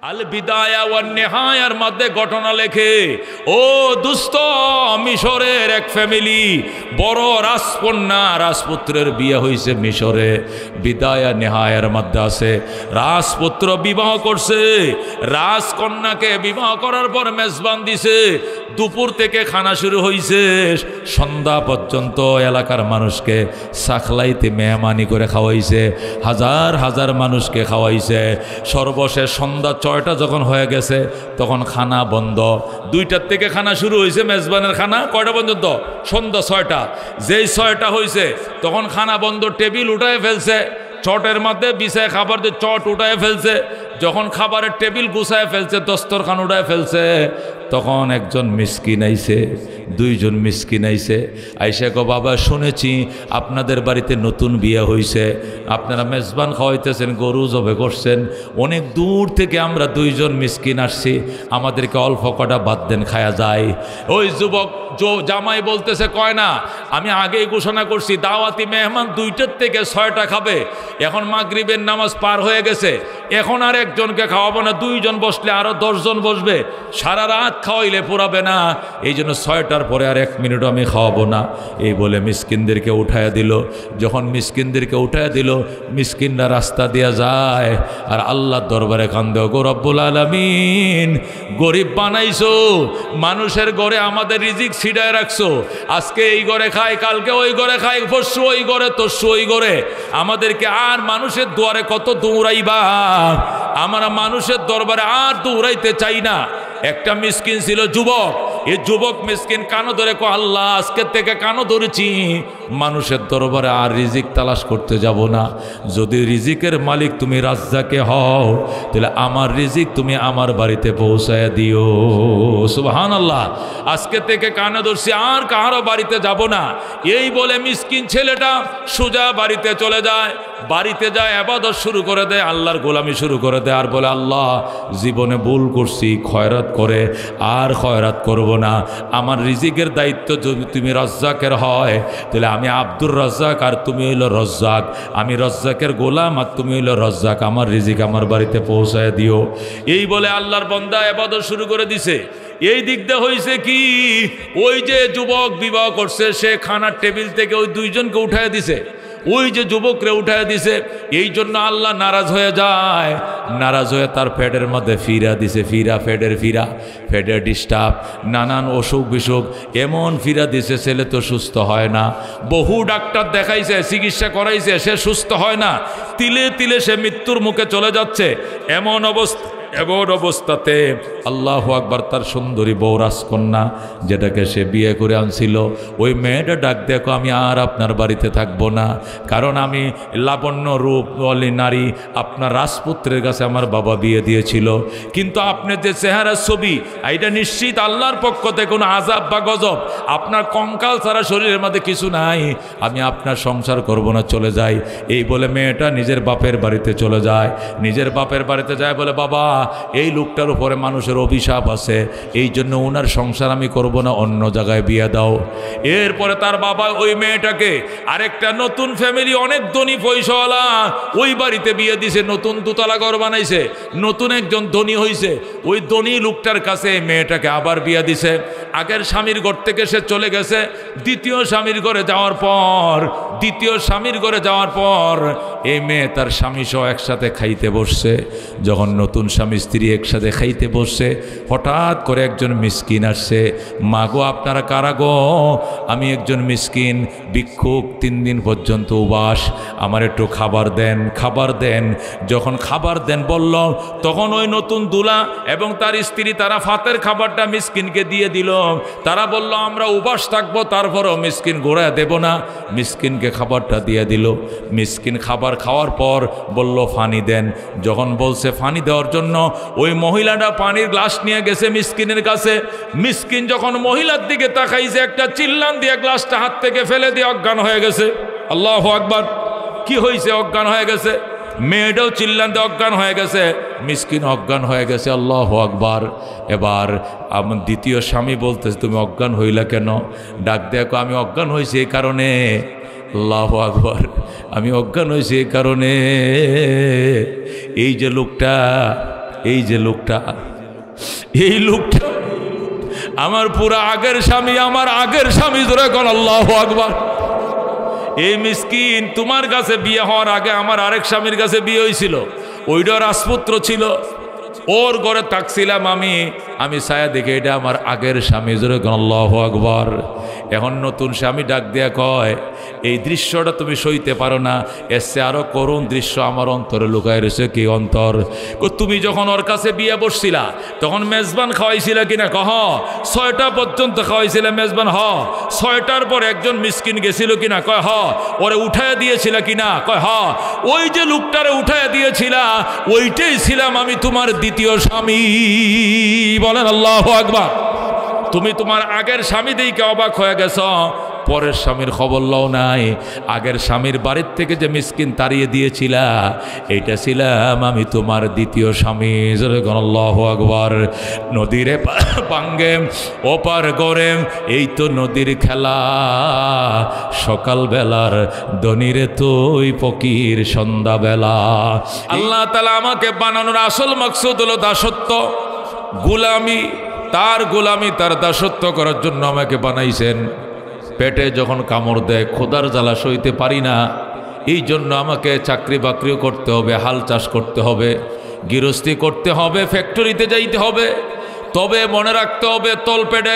আল বিদায়া one নিহায়ার মধ্যে ঘটনা লেখে, ও দুস্থ, মিশরের এক ফ্যামিলি, বড় রাজকন্যা রাজপুত্রের বিয়ে হয়েছে মিশরে। বিদায়া নিহায়ার মধ্যে আছে, রাজপুত্র বিবাহ করছে, রাজকন্যাকে বিবাহ করার পর মেজবান দিছে। দুপুর থেকে খানা শুরু হয়েছে, সন্ধ্যা পর্যন্ত এলাকার মানুষকে সাখলাইতে মেহমানি করে খাওয়াইছে, হাজার হাজার মানুষকে খাওয়াইছে। সর্বশেষ সন্ধ্যা 6টা যখন হয়ে গেছে তখন খানা বন্ধ। 2টার থেকে খানা শুরু হয়েছে, মেজবানের খানা কয়টা পর্যন্ত? সন্ধ্যা 6টা। যেই 6টা হয়েছে তখন খানা বন্ধ, টেবিল উঠায় ফেলছে, চটের মধ্যে বিছায় খাবার দিয়ে চট উঠায় ফেলছে। যখন খাবারের টেবিল গুছায় ফেলছে, দস্তরখান উঠায় ফেলছে, তখন একজন মিসকিন আইছে, 2জন মিসকিন আইছে। আইসা গো, বাবা শুনেছি আপনাদের বাড়িতে নতুন বিয়ে হয়েছে, আপনারা মেজবান খাওয়াইতেছেন, গরু জবে করছেন, অনেক দূর থেকে আমরা 2জন মিসকিন আসছি, আমাদেরকে অল্প কটা বাদ দেন, খায়া যায়। ওই যুবক জামাই বলতেছে, কয় না, আমি আগেই ঘোষণা করছি দাওয়াতি মেহমান 2টার থেকে 6টা খাবে। এখন মাগরিবের নামাজ পার হয়ে গেছে, এখন আর একজনকে খাওয়াবো না, 2জন বসলে আরো 10জন বসবে, সারা রাত খাওয়াইলে পুরাবে না, এই জন্য 6টার পরে আর 1 মিনিটও আমি খাওয়াবো না। এই বলে মিসকিনদেরকে উঠায়া দিল। যখন মিসকিনদেরকে উঠায়া দিল, মিসকিনরা রাস্তা দিয়া যায় আর আল্লাহর দরবারে কান্দে, গো রব্বুল আলামিন, গরিব বানাইছো, মানুষের ঘরে আমাদের রিজিক ছিটায় রাখছো, আজকে এই ঘরে খাই, কালকে ওই ঘরে খাই, পরশু ওই ঘরে, তরশু ওই ঘরে, আমাদেরকে আর মানুষের দুয়ারে কত দৌড়াইবা? আমরা মানুষের দরবারে আর দৌড়াইতে চাই না। একটা মিসকিন ছিল যুবক, এই যুবক মিসকিন কানো ধরে কো, আল্লাহ আজকের থেকে কানো ধরেছি, মানুষের দরবারে আর রিজিক তালাশ করতে যাব না। যদি রিজিকের মালিক তুমি রাজ্জাকে হও, তাহলে আমার রিজিক তুমি আমার বাড়িতে পৌঁছায় দিও। সুবহানাল্লাহ। আজকে থেকে কানে ধরছি, আর কারো বাড়িতে যাব না। এই বলে মিসকিন ছেলেটা সোজা বাড়িতে চলে যায়। বাড়িতে যায়, ইবাদত শুরু করে দেয়, আল্লাহর গোলামি শুরু করে দেয়, আর বলে, আল্লাহ জীবনে ভুল করছি, খয়রাত করে আর খয়রাত করব না। আমার রিজিকের দায়িত্ব যদি তুমি রাজ্জাকের হয়, তাহলে আমি আব্দুর রাজ্জাক আর তুমি হইল রাজ্জাক, আমি রাজ্জাকের গোলাম আর তুমি হইল রাজ্জাক, আমার রিজিক আমার বাড়িতে পৌঁছায় দিও। এই বলে আল্লাহর বান্দা ইবাদত শুরু করে দিছে। এই দিক দিয়ে হয়েছে কি, ওই যে যুবক বিবাহ করছে, সে খানার টেবিল থেকে ওই 2জনকে উঠায় দিছে, ওই যে যুবকরে উঠায় দিছে। এই জন্য আল্লাহ নারাজ হয়ে যায়, নারাজ হয়ে তার পেটের মধ্যে ফিরা দিছে, ফেডের ডিস্টার্ব, নানান অসুখ বিসুখ, এমন ফিরা দিছে, ছেলে তো সুস্থ হয় না। বহু ডাক্তার দেখাইছে, চিকিৎসা করাইছে, সে সুস্থ হয় না, তিলে তিলে সে মৃত্যুর মুখে চলে যাচ্ছে। এমন অবস্থাতে আল্লাহু আকবার, তার সুন্দরী বউ রাজকন্যা যেটাকে সে বিয়ে করে আনছিল, ওই মেয়েটা ডাক দেখো, আমি আর আপনার বাড়িতে থাকবো না, কারণ আমি লাবণ্য রূপবতী নারী, আপনার রাজপুত্রের কাছে আমার বাবা বিয়ে দিয়েছিল, কিন্তু আপনার যে চেহারা ছবি, এটা নিশ্চিত আল্লাহর পক্ষ থেকে কোনো আযাব বা গজব, আপনার কঙ্কাল ছাড়া শরীরের মধ্যে কিছু নাই, আমি আপনার সংসার করব না, চলে যাই। এই বলে মেয়েটা নিজের বাপের বাড়িতে চলে যায়। নিজের বাপের বাড়িতে যায়, বলে, বাবা এই লোকটার উপরে মানুষের অভিশাপ আছে, এই জন্য ওনার সংসার আমি করব না, অন্য জায়গায় বিয়ে দাও। এরপরে তার বাবা ওই মেয়েটাকে আরেকটা নতুন ফ্যামিলি, অনেক ধনী পয়সাওয়ালা, ওই বাড়িতে বিয়ে দিছে, নতুন দোতলা ঘর বানাইছে, নতুন একজন ধনী হয়েছে, ওই ধনী লোকটার কাছে মেয়েটাকে আবার বিয়ে দিছে। আগের স্বামীর ঘর থেকে সে চলে গেছে, দ্বিতীয় স্বামীর ঘরে যাওয়ার পর এই মেয়ে তার স্বামী সহ একসাথে খাইতে বসছে। যখন নতুন স্বামী স্ত্রী একসাথে খাইতে বসছে, হঠাৎ করে একজন মিসকিন আসছে, মা গো আপনারা কারা গো? আমি একজন মিসকিন ভিক্ষুক, 3 দিন পর্যন্ত উপাস, আমার একটু খাবার দেন। যখন খাবার দেন বলল, তখন ওই নতুন দুলা এবং তার স্ত্রী তারা ফাতের খাবারটা মিসকিনকে দিয়ে দিল। তারা বলল, আমরা উপাস থাকবো, তারপরও মিসকিন ঘোরায় দেব না। মিসকিনকে খাবারটা দিয়ে দিল। মিসকিন খাবার খাওয়ার পর বলল, পানি দেন। যখন বলছে পানি দেওয়ার জন্য, ওই মহিলাটা পানির গ্লাস নিয়ে গেছে মিসকিনের কাছে। মিসকিন যখন মহিলার দিকে তাকাইছে, একটা চিল্লান দিয়ে গ্লাসটা হাত থেকে ফেলে দিয়ে অজ্ঞান হয়ে গেছে। আল্লাহু আকবার। কি হয়েছে? অজ্ঞান হয়ে গেছে। মেয়েটাও চিল্লান দিয়ে অজ্ঞান হয়ে গেছে, মিসকিন অজ্ঞান হয়ে গেছে। আল্লাহু আকবার। এবার আমার দ্বিতীয় স্বামী বলতেছে, তুমি অজ্ঞান হইলা কেন? ডাক দেখো, আমি অজ্ঞান হয়েছি এই কারণে। আল্লাহু আকবার। আমি অজ্ঞান হয়েছি এই কারণে, এই যে লোকটা এই যে লোকটা, এই লোকটা আমার পুরা আগের স্বামী, আমার আগের স্বামী, ধরে কোন আল্লাহু আকবার। এই মিসকিন তোমার কাছে বিয়ে হওয়ার আগে আমার আরেক স্বামীর কাছে বিয়ে হয়েছিল, ওইটা রাজপুত্র ছিল, ওর ঘরে থাকছিলাম আমি ছায়া দেখে এটা আমার আগের স্বামী, জোরে কোন আল্লাহু আকবার। এখন নতুন স্বামী ডাক দেয়া কয়, এই দৃশ্যটা তুমি সইতে পারো না, এসে আরো করুণ দৃশ্য আমার অন্তরে লুকায় রয়েছে। কি অন্তর? তুমি যখন ওর কাছে বিয়ে বসছিলা তখন মেজবান খাওয়াইছিলা কিনা? কহ 6টা পর্যন্ত খাওয়াইছিলে মেজবান? হ। 6টার পর একজন মিসকিন গেছিল কিনা? কয় হ। ওরে উঠায় দিয়েছিল কিনা? কয় হ। ওই যে লোকটারে উঠায় দিয়েছিলা ওইটাই ছিলাম আমি তোমার দ্বিতীয় স্বামী। বলেন আল্লাহু আকবার। তুমি তোমার আগের স্বামী দেখে অবাক হয়ে গেছ, পরের স্বামীর খবর লও নাই। আগের স্বামীর বাড়ির থেকে যে মিসকিন তাড়িয়ে দিয়েছিলা এইটা ছিলাম আমি তোমার দ্বিতীয় স্বামী। আল্লাহু আকবার। নদীরে পাঙ্গে ওপার গড়ে, এই তো নদীর খেলা, সকালবেলার দনিরে তুই ফকির সন্ধ্যাবেলা। আল্লাহ তাআলা আমাকে বানানোর আসল মাকসুদ হলো দাসত্ব, গোলামি। তার গোলামি, তার দাসত্ব করার জন্য আমাকে বানাইছেন। পেটে যখন কামড় দেয় খোদার জ্বালা সইতে পারি না, এই জন্য আমাকে চাকরি বাকরিও করতে হবে, হাল চাষ করতে হবে, গৃহস্থী করতে হবে, ফ্যাক্টরিতে যাইতে হবে। তবে মনে রাখতে হবে তলপেটে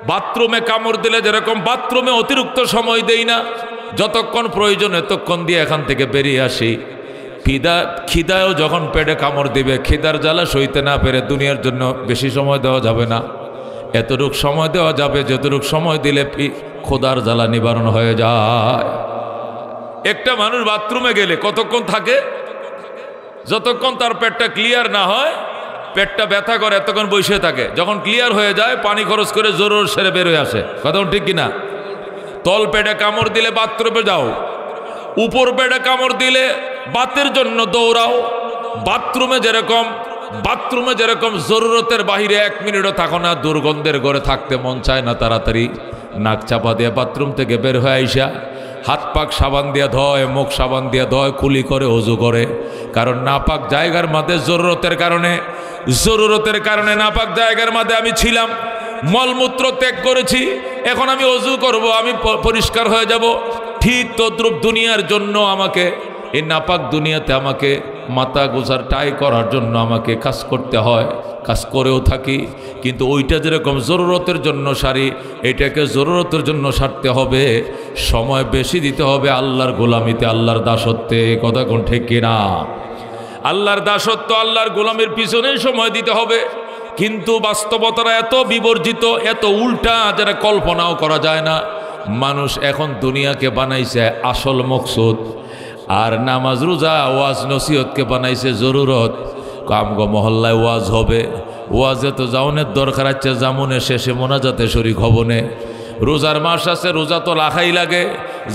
বাথরুমে কামড় দিলে যেরকম বাথরুমে অতিরিক্ত সময় দেই না, যতক্ষণ প্রয়োজন এতক্ষণ দিয়ে এখান থেকে বেরিয়ে আসি। খিদায়ও যখন পেটে কামড় দিবে, খিদার জ্বালা সইতে না পেরে দুনিয়ার জন্য বেশি সময় দেওয়া যাবে না, এতটুক সময় দেওয়া যাবে যতটুক সময় দিলে খোদার জ্বালা নিবারণ হয়ে যায়। একটা মানুষ বাথরুমে গেলে কতক্ষণ থাকে? যতক্ষণ তার পেটটা ক্লিয়ার না হয়, পেটটা ব্যথা করে এতক্ষণ বসে থাকে। যখন ক্লিয়ার হয়ে যায় পানি খরচ করে জোর সেরে বের হয়ে আসে। কথা ঠিক কিনা? তল পেটে কামড় দিলে বাথরুমে যাও, উপর পেটে কামড় দিলে বাতের জন্য দৌড়াও। বাথরুমে যেরকম জরুরতের বাহিরে 1 মিনিটও থাকো না, দুর্গন্ধের ঘরে থাকতে মন চায় না, তাড়াতাড়ি নাক চাপা দিয়ে বাথরুম থেকে বের হয়ে আইসা হাত পাক সাবান দিয়ে ধয়, মুখ সাবান দিয়ে ধয়, কুলি করে, ওযু করে। কারণ নাপাক জায়গার মধ্যে জরুরতের কারণে নাপাক জায়গার মধ্যে আমি ছিলাম, মলমূত্র ত্যাগ করেছি, এখন আমি ওযু করব, আমি পরিষ্কার হয়ে যাব। ঠিক তদ্রূপ দুনিয়ার জন্য আমাকে, এই নাপাক দুনিয়াতে আমাকে মাথা গোছার টাই করার জন্য আমাকে কাজ করতে হয়, কাজ করেও থাকি। কিন্তু ওইটা যেরকম জরুরতের জন্য সারি, এটাকে জরুরতের জন্য সারতে হবে, সময় বেশি দিতে হবে আল্লাহর গোলামিতে, আল্লাহর দাসত্বে। কথা কোন ঠিক কিনা? আল্লাহর দাসত্ব, আল্লাহর গোলামির পিছনেই সময় দিতে হবে। কিন্তু বাস্তবতারা এত বিবর্জিত, এত উল্টা, যারা কল্পনাও করা যায় না। মানুষ এখন দুনিয়াকে বানাইছে আসল মকসুদ, আর নামাজ রোজা ওয়াজ নসিহতকে বানাইছে জরুরত। কামগো মহল্লায় ওয়াজ হবে, ওয়াজে তো যাওনের দরকার আছে, জামুনে শেষে মোনাজাতে শরীক হবনে। রোজার মাস আছে, রোজা তো রাখাই লাগে।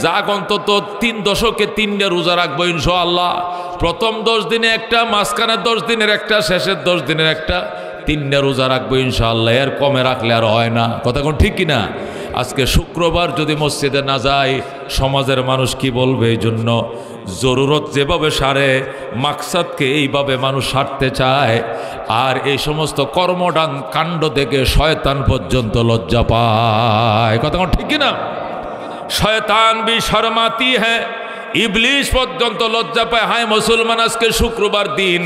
যাক অন্তত 3 দশকে 3টা রোজা রাখবো ইনশাআল্লাহ। প্রথম 10 দিনে একটা, মাঝখানের 10 দিনের একটা, শেষের 10 দিনের একটা, 3টা রোজা রাখবো ইনশাআল্লাহ। এর কমে রাখলে আর হয় না। কথা কোন ঠিক কিনা? আজকে শুক্রবার যদি মসজিদে না যায় সমাজের মানুষ কি বলবে? এই জন্য জরুরত যেভাবে সারে, মাকসাদকে এইভাবে মানুষ সারতে চায়। আর এই সমস্ত কাণ্ড দেখে শয়তান পর্যন্ত লজ্জা পায়। কথা ঠিক কিনা? শয়তান ভি শর্মাতি হ্যায়, ইবলিশ পর্যন্ত লজ্জা পায়। হায় মুসলমান, আজকে শুক্রবার দিন,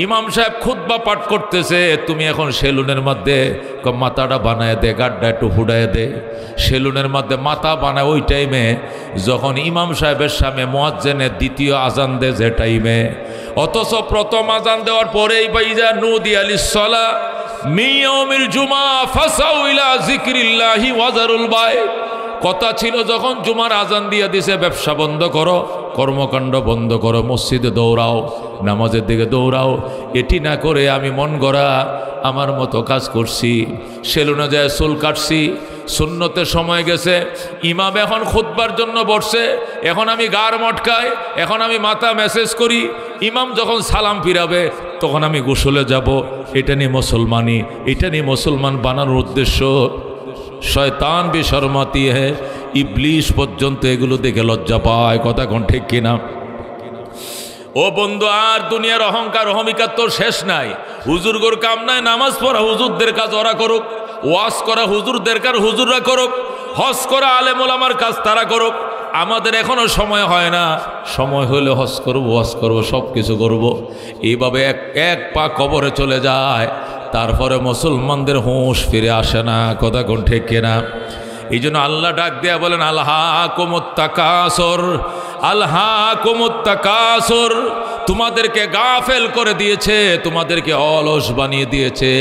ইমাম সাহেব খুতবা পাঠ করতেছে, তুমি এখন সেলুনের মধ্যে মাথাটা বানায় দে, গাড্ডা একটু ফুটায় দে। সেলুনের মধ্যে মাথা বানায় ওই টাইমে যখন ইমাম সাহেবের সামনে মুয়াজ্জিনের দ্বিতীয় আজান দেয় যে টাইমে। অথচ প্রথম আজান দেওয়ার পরেই বাইজা নুদিয়া লিস-সালা মিন ইয়াউমিল জুমআ ফাসাউ ইলা যিকরিল্লাহি ওয়া যারুল বাই। কথা ছিল যখন জুমার আজান দিয়ে দিছে, ব্যবসা বন্ধ করো, কর্মকাণ্ড বন্ধ করো, মসজিদে দৌড়াও, নামাজের দিকে দৌড়াও। এটি না করে আমি মন গড়া আমার মতো কাজ করছি, সেলুনে যায় চুল কাটছি, সুন্নতের সময় গেছে, ইমাম এখন খুতবার জন্য বসছে, এখন আমি গার মটকাই, এখন আমি মাথা মেসেজ করি, ইমাম যখন সালাম ফিরাবে তখন আমি গোসলে যাব। এটা নিয়ে মুসলমানি, এটা নিয়ে মুসলমান বানানোর উদ্দেশ্য। শয়তান ভি শর্মাতি হ্যায়, ইবলিশ পর্যন্ত এগুলো দেখে লজ্জা পায়। কথা কোন ঠিক কিনা? ও বন্ধু, আর দুনিয়ার অহংকার অহমিকার তোর শেষ নাই। হুজুরগোর কাম নাই, নামাজ পড়া হুজুরদের কাজ ওরা করুক, ওয়াজ করা হুজুরদের কাজ হুজুররা করুক, হজ করা আলেম ওলামার কাজ তারা করুক। আমাদের এখনো সময় হয় না, সময় হলে হজ করবো, ওয়াজ করবো, সব কিছু করবো। এইভাবে এক পা কবরে চলে যায়, তারপরে মুসলমানদের হুঁশ ফিরে আসে না। কথা কোন ঠিক কিনা? এই জন্য আল্লাহ ডাক দেয়া বলেন, আলহাকুমুত তাকাসুর, আলহাকুমুত তাকাসুর। তোমাদেরকে গাফেল করে দিয়েছে, তোমাদেরকে অলস বানিয়ে দিয়েছে।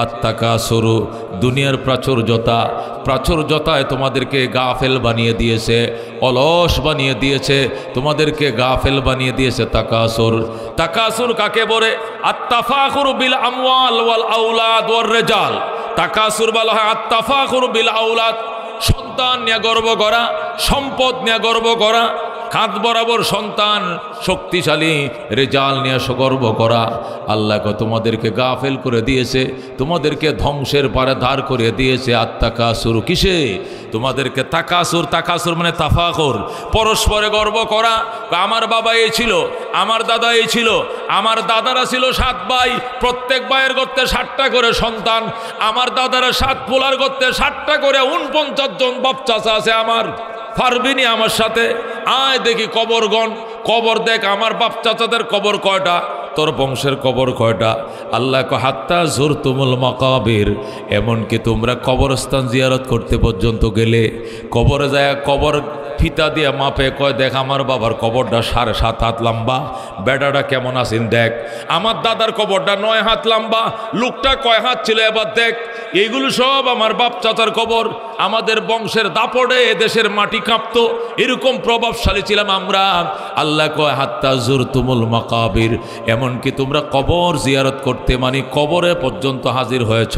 আত্তাকাসুরু, দুনিয়ার প্রাচুর্যতায় তোমাদেরকে গাফেল বানিয়ে দিয়েছে, অলস বানিয়ে দিয়েছে, তোমাদেরকে গাফেল বানিয়ে দিয়েছে। তাকাসুর, তাকাসুর কাকে বলে? আত্তাফাখুরু বিল আমওয়াল ওয়াল আওলাদ ওয়ার রিজাল। তাকাসুর বলা হয় আত্তাফাখুরু বিল আওলাদ, সন্তান নিয়ে গর্ব করা, সম্পদ নিয়ে গর্ব করা, কাঁধ বরাবর সন্তান, শক্তিশালী রেজাল নিয়ে গর্ব করা। আল্লাহ তোমাদেরকে গাফেল করে দিয়েছে, তোমাদেরকে ধ্বংসের পারে দাঁড় করে দিয়েছে। আত্তাকাসুর কিসে? তোমাদেরকে তাকাসুর, তাকাসুর মানে তাফাখুর, পরস্পরে গর্ব করা। আমার বাবা এই ছিল, আমার দাদা এই ছিল, আমার দাদারা ছিল 7 ভাই, প্রত্যেক ভাইয়ের করতে 7টা করে সন্তান। আমার দাদারা 7 পোলার করতে 7টা করে 49 জন বাপ চাচা আছে। আমার পারবিনি আমার সাথে? আয় দেখি কবরগণ, কবর দেখ আমার বাপ চাচাদের কবর কয়টা, তোর বংশের কবর কয়টা। আল্লাহ কো হাত্তা জুরতুমুল মাকাবির, এমনকি তোমরা কবরস্থান জিয়ারত করতে পর্যন্ত গেলে, কবরে যায় কবর ফিতা দিয়ে মাপে, কয় দেখ আমার বাবার কবরটা 7.5 হাত লম্বা, বেটাটা কেমন আছেন দেখ। আমার দাদার কবরটা 9 হাত লম্বা, লোকটা কয় হাত ছিল এবার দেখ। এইগুলো সব আমার বাপ চাচার কবর। আমাদের বংশের দাপড়ে এদেশের মাটি কাঁপতো, এরকম প্রভাবশালী ছিলাম আমরা। আল্লাহ কয় হাত্তা জুরতুমুল মাকাবির, এমনকি তোমরা কবর জিয়ারত করতে মানে কবরে পর্যন্ত হাজির হয়েছ।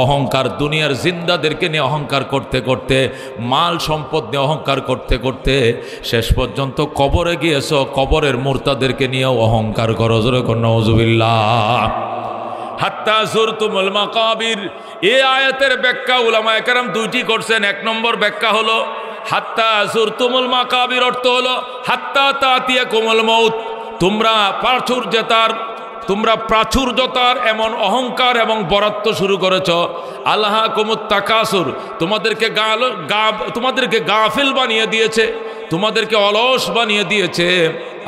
অহংকার, দুনিয়ার জিন্দাদেরকে নিয়ে অহংকার করতে করতে, মাল সম্পদ নিয়ে অহংকার করতে করতে শেষ পর্যন্ত কবরে গিয়েছ, কবরের মুর্তাদেরকে নিয়েও অহংকার করো। জোরে কর নাউযুবিল্লাহ। হাত্তা জুরতুমুল মাকাবির, এই আয়াতের ব্যাখ্যা উলামায়ে কেরাম 2টি করছেন। 1 নম্বর ব্যাখ্যা হলো হাত্তা জুরতুমুল মাকাবির অর্থ হলো হাত্তা তাতিয়াকুমুল মাউত, তোমরা প্রাচুর্যতার এমন অহংকার এবং বরাত্ব শুরু করেছ। আলহাকুমুত তাকাসুর, তোমাদেরকে গাফিল বানিয়ে দিয়েছে, তোমাদেরকে অলস বানিয়ে দিয়েছে।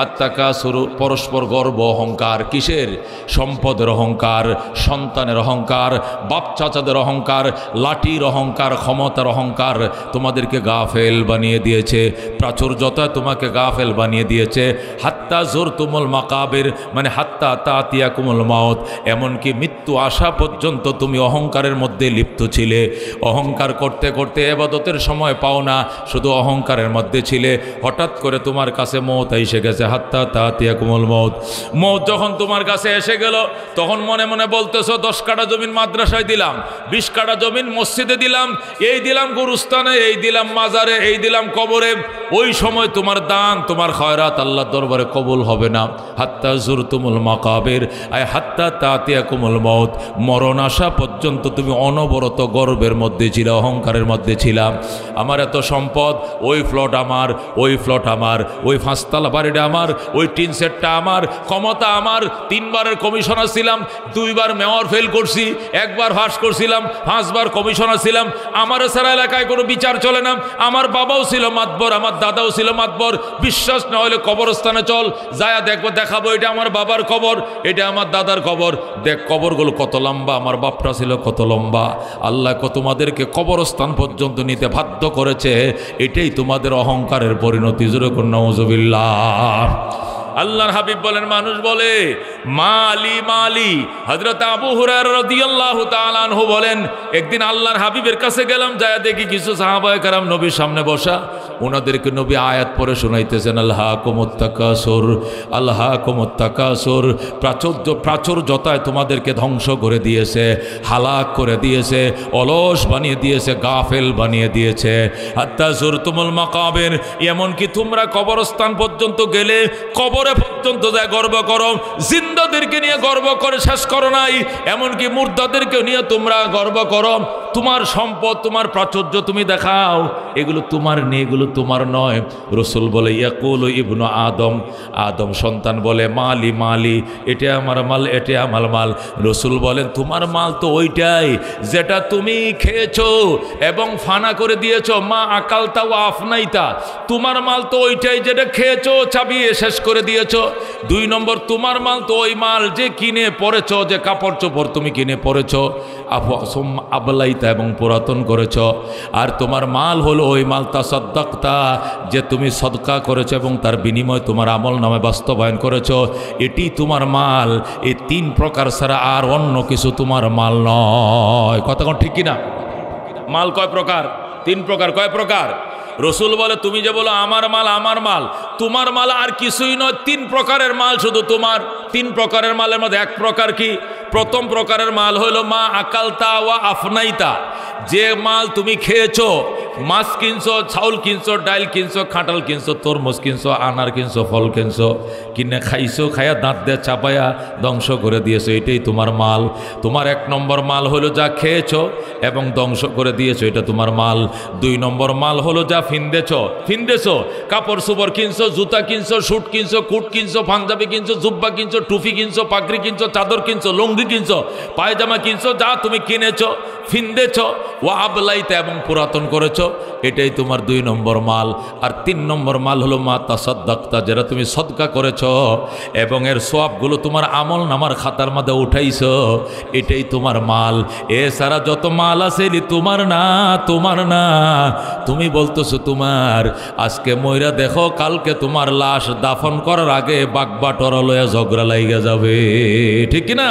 আত্তাকাসুর পরস্পর গর্ব, অহংকার কিসের? সম্পদের অহংকার, সন্তানের অহংকার, বাপ চাচাদের অহংকার, লাঠির অহংকার, ক্ষমতার অহংকার তোমাদেরকে গাফেল বানিয়ে দিয়েছে। প্রাচুর্যতা তোমাকে গাফেল বানিয়ে দিয়েছে। হাত্তা জুরতুমুল মাকাবির মানে হাত্তা তাতিয়াকুমুল মাউত, এমনকি মৃত্যু আসা পর্যন্ত তুমি অহংকারের মধ্যে লিপ্ত ছিলে। অহংকার করতে করতে ইবাদতের সময় পাও না, শুধু অহংকারের মধ্যে ছিলে। হঠাৎ করে তোমার কাছে মওত এসে গেছে। হাত্তা তাতিয়াকুমুল মাউত, মওত যখন তোমার কাছে এসে গেল, তখন মনে মনে বলতেছো 10 কাঠা জমিন মাদ্রাসায় দিলাম, 20 কাঠা জমিন মসজিদে দিলাম, এই দিলাম গুরুস্থানে, এই দিলাম মাজারে, এই দিলাম কবরে। ওই সময় তোমার দান, তোমার খয়রাত আল্লাহর দরবারে কবুল হবে না। হাত্তা জুরতুমুল মাকাবির আয় হাত্তা তাতিয়াকুমুল মাউত, মরণ আসা পর্যন্ত তুমি অনবরত গর্বের মধ্যে ছিলে, অহংকারের মধ্যে ছিলাম। আমার এত সম্পদ, ওই প্লট আমার, ওই প্লট আমার, ওই 5তলা বাড়িটা আমার, ওই টিন সেটটা আমার, ক্ষমতা আমার। 3 বারের কমিশনার ছিলাম, 2 বার মেয়র ফেল করছি, 1 বার পাস করছিলাম, 5 বার কমিশনার ছিলাম। আমার সারা এলাকায় কোনো বিচার চলে না। আমার বাবাও ছিল মাতবর, আমার দাদাও ছিল মাতবর। বিশ্বাস না হলে কবরস্থানে চল, যায়া দেখবো, দেখাবো এটা আমার বাবার কবর, এটা আমার দাদার কবর। দেখ কবরগুলো কত লম্বা, আমার বাপটা ছিল কত লম্বা। আল্লাহ তোমাদেরকে কবরস্থান পর্যন্ত নিতে বাধ্য করেছে। এটাই তোমাদের অহংকারের পরিণতি। জোরে কর নাউযুবিল্লাহ। আল্লাহর হাবিব বলেন, মানুষ বলে মালি মালি। হযরত আবু হুরায়রা রাদিয়াল্লাহু তাআলা আনহু বলেন, একদিন আল্লাহর হাবিবের কাছে গেলাম, যায় দেখি কিছু সাহাবায়ে কেরাম নবীর সামনে বসা। ওনাদেরকে নবী আয়াত পড়ে শোনাইতেছেন, আলহাকুমুত তাকাসুর, আলহাকুমুত তাকাসুর, প্রাচুর্যতায় তোমাদেরকে ধ্বংস করে দিয়েছে, হালাক করে দিয়েছে, অলস বানিয়ে দিয়েছে, গাফেল বানিয়ে দিয়েছে। হাত্তা জুরতুমুল মাকাবির, এমনকি তোমরা কবরস্থান পর্যন্ত গেলে, কবরে পর্যন্ত যায় গর্ব করো। জিন্দাদেরকে নিয়ে গর্ব করে শেষ করো নাই, এমনকি মুর্দাদেরকে নিয়ে তোমরা গর্ব করো। তোমার সম্পদ, তোমার প্রাচুর্য তুমি দেখাও, এগুলো তোমার নেই, এগুলো তোমার নয়। রসুল বলে ইয়াকুলু ইবনু আদম, আদম সন্তান বলে মালি মালি, এটা আমার মাল, এটা আমার মাল। রসুল বলেন তোমার মাল তো ওইটাই যেটা তুমি খেয়েছো এবং ফানা করে দিয়েছো, মা আকালতা ও আফনাইতা। তোমার মাল তো ওইটাই যেটা খেয়েছো চাবিয়ে শেষ করে দিয়েছো। 2 নম্বর, তোমার মাল তো ওই মাল যে কিনে পরেছো, যে কাপড় চোপড় তুমি কিনে পরেছো, আবলাইতা এবং পুরাতন করেছ। আর তোমার মাল হলো ওই মাল তাসাদ্দাকতা, যে তুমি সদকা করেছো এবং তার বিনিময় তোমার আমল নামে বাস্তবায়ন করেছো, এটি তোমার মাল। এই 3 প্রকার ছাড়া আর অন্য কিছু তোমার মাল নয়। কথা কোন ঠিক কিনা? মাল কয় প্রকার? 3 প্রকার। কয় প্রকার? রসুল বলে তুমি যে বলো আমার মাল, আমার মাল, তোমার মাল আর কিছুই নয়, 3 প্রকারের মাল শুধু তোমার। 3 প্রকারের মালের মধ্যে 1 প্রকার কি? প্রথম প্রকারের মাল হলো মা আকালতা ওয়া আফনাইতা, যে মাল তুমি খেয়েছো, মাছ কিনছো, চাউল কিনছো, ডাইল কিনছো, খাটাল কিনছো, তরমুজ কিনছো, আনার কিনছো, ফল কিনছো, কিনে খাইছো, খাইয়া দাঁত দিয়ে চাপাইয়া ধ্বংস করে দিয়েছো, এটাই তোমার মাল। তোমার 1 নম্বর মাল হলো যা খেয়েছো এবং ধ্বংস করে দিয়েছো, এটা তোমার মাল। 2 নম্বর মাল হলো যা ফিনদেছো, কাপড় সুপড় কিনছো, জুতা কিনছো, শুট কিনছো, কুট কিনছো, পাঞ্জাবি কিনছো, জুব্বা কিনছো, টুপি কিনছো, পাগড়ি কিনছো, চাদর কিনছো, লুঙ্গি কিনছো, পায়জামা কিনছো, যা তুমি কিনেছো, ফিনদেছ ও আবলাইতে এবং পুরাতন করেছ, এটাই তোমার 2 নম্বর মাল। আর 3 নম্বর মাল হলো মা তাসাদ্দাকতা, যেটা তুমি সদকা করেছ এবং এর সওয়াবগুলো তোমার আমল নামার খাতার মধ্যে উঠাইছো, এটাই তোমার মাল। এছাড়া যত মাল আছে তোমার না, তোমার না। তুমি বলতেছো তোমার, আজকে মইরা দেখো কালকে তোমার লাশ দাফন করার আগে বাগবাটরা লয়া ঝগড়া লাইগা যাবে, ঠিক না?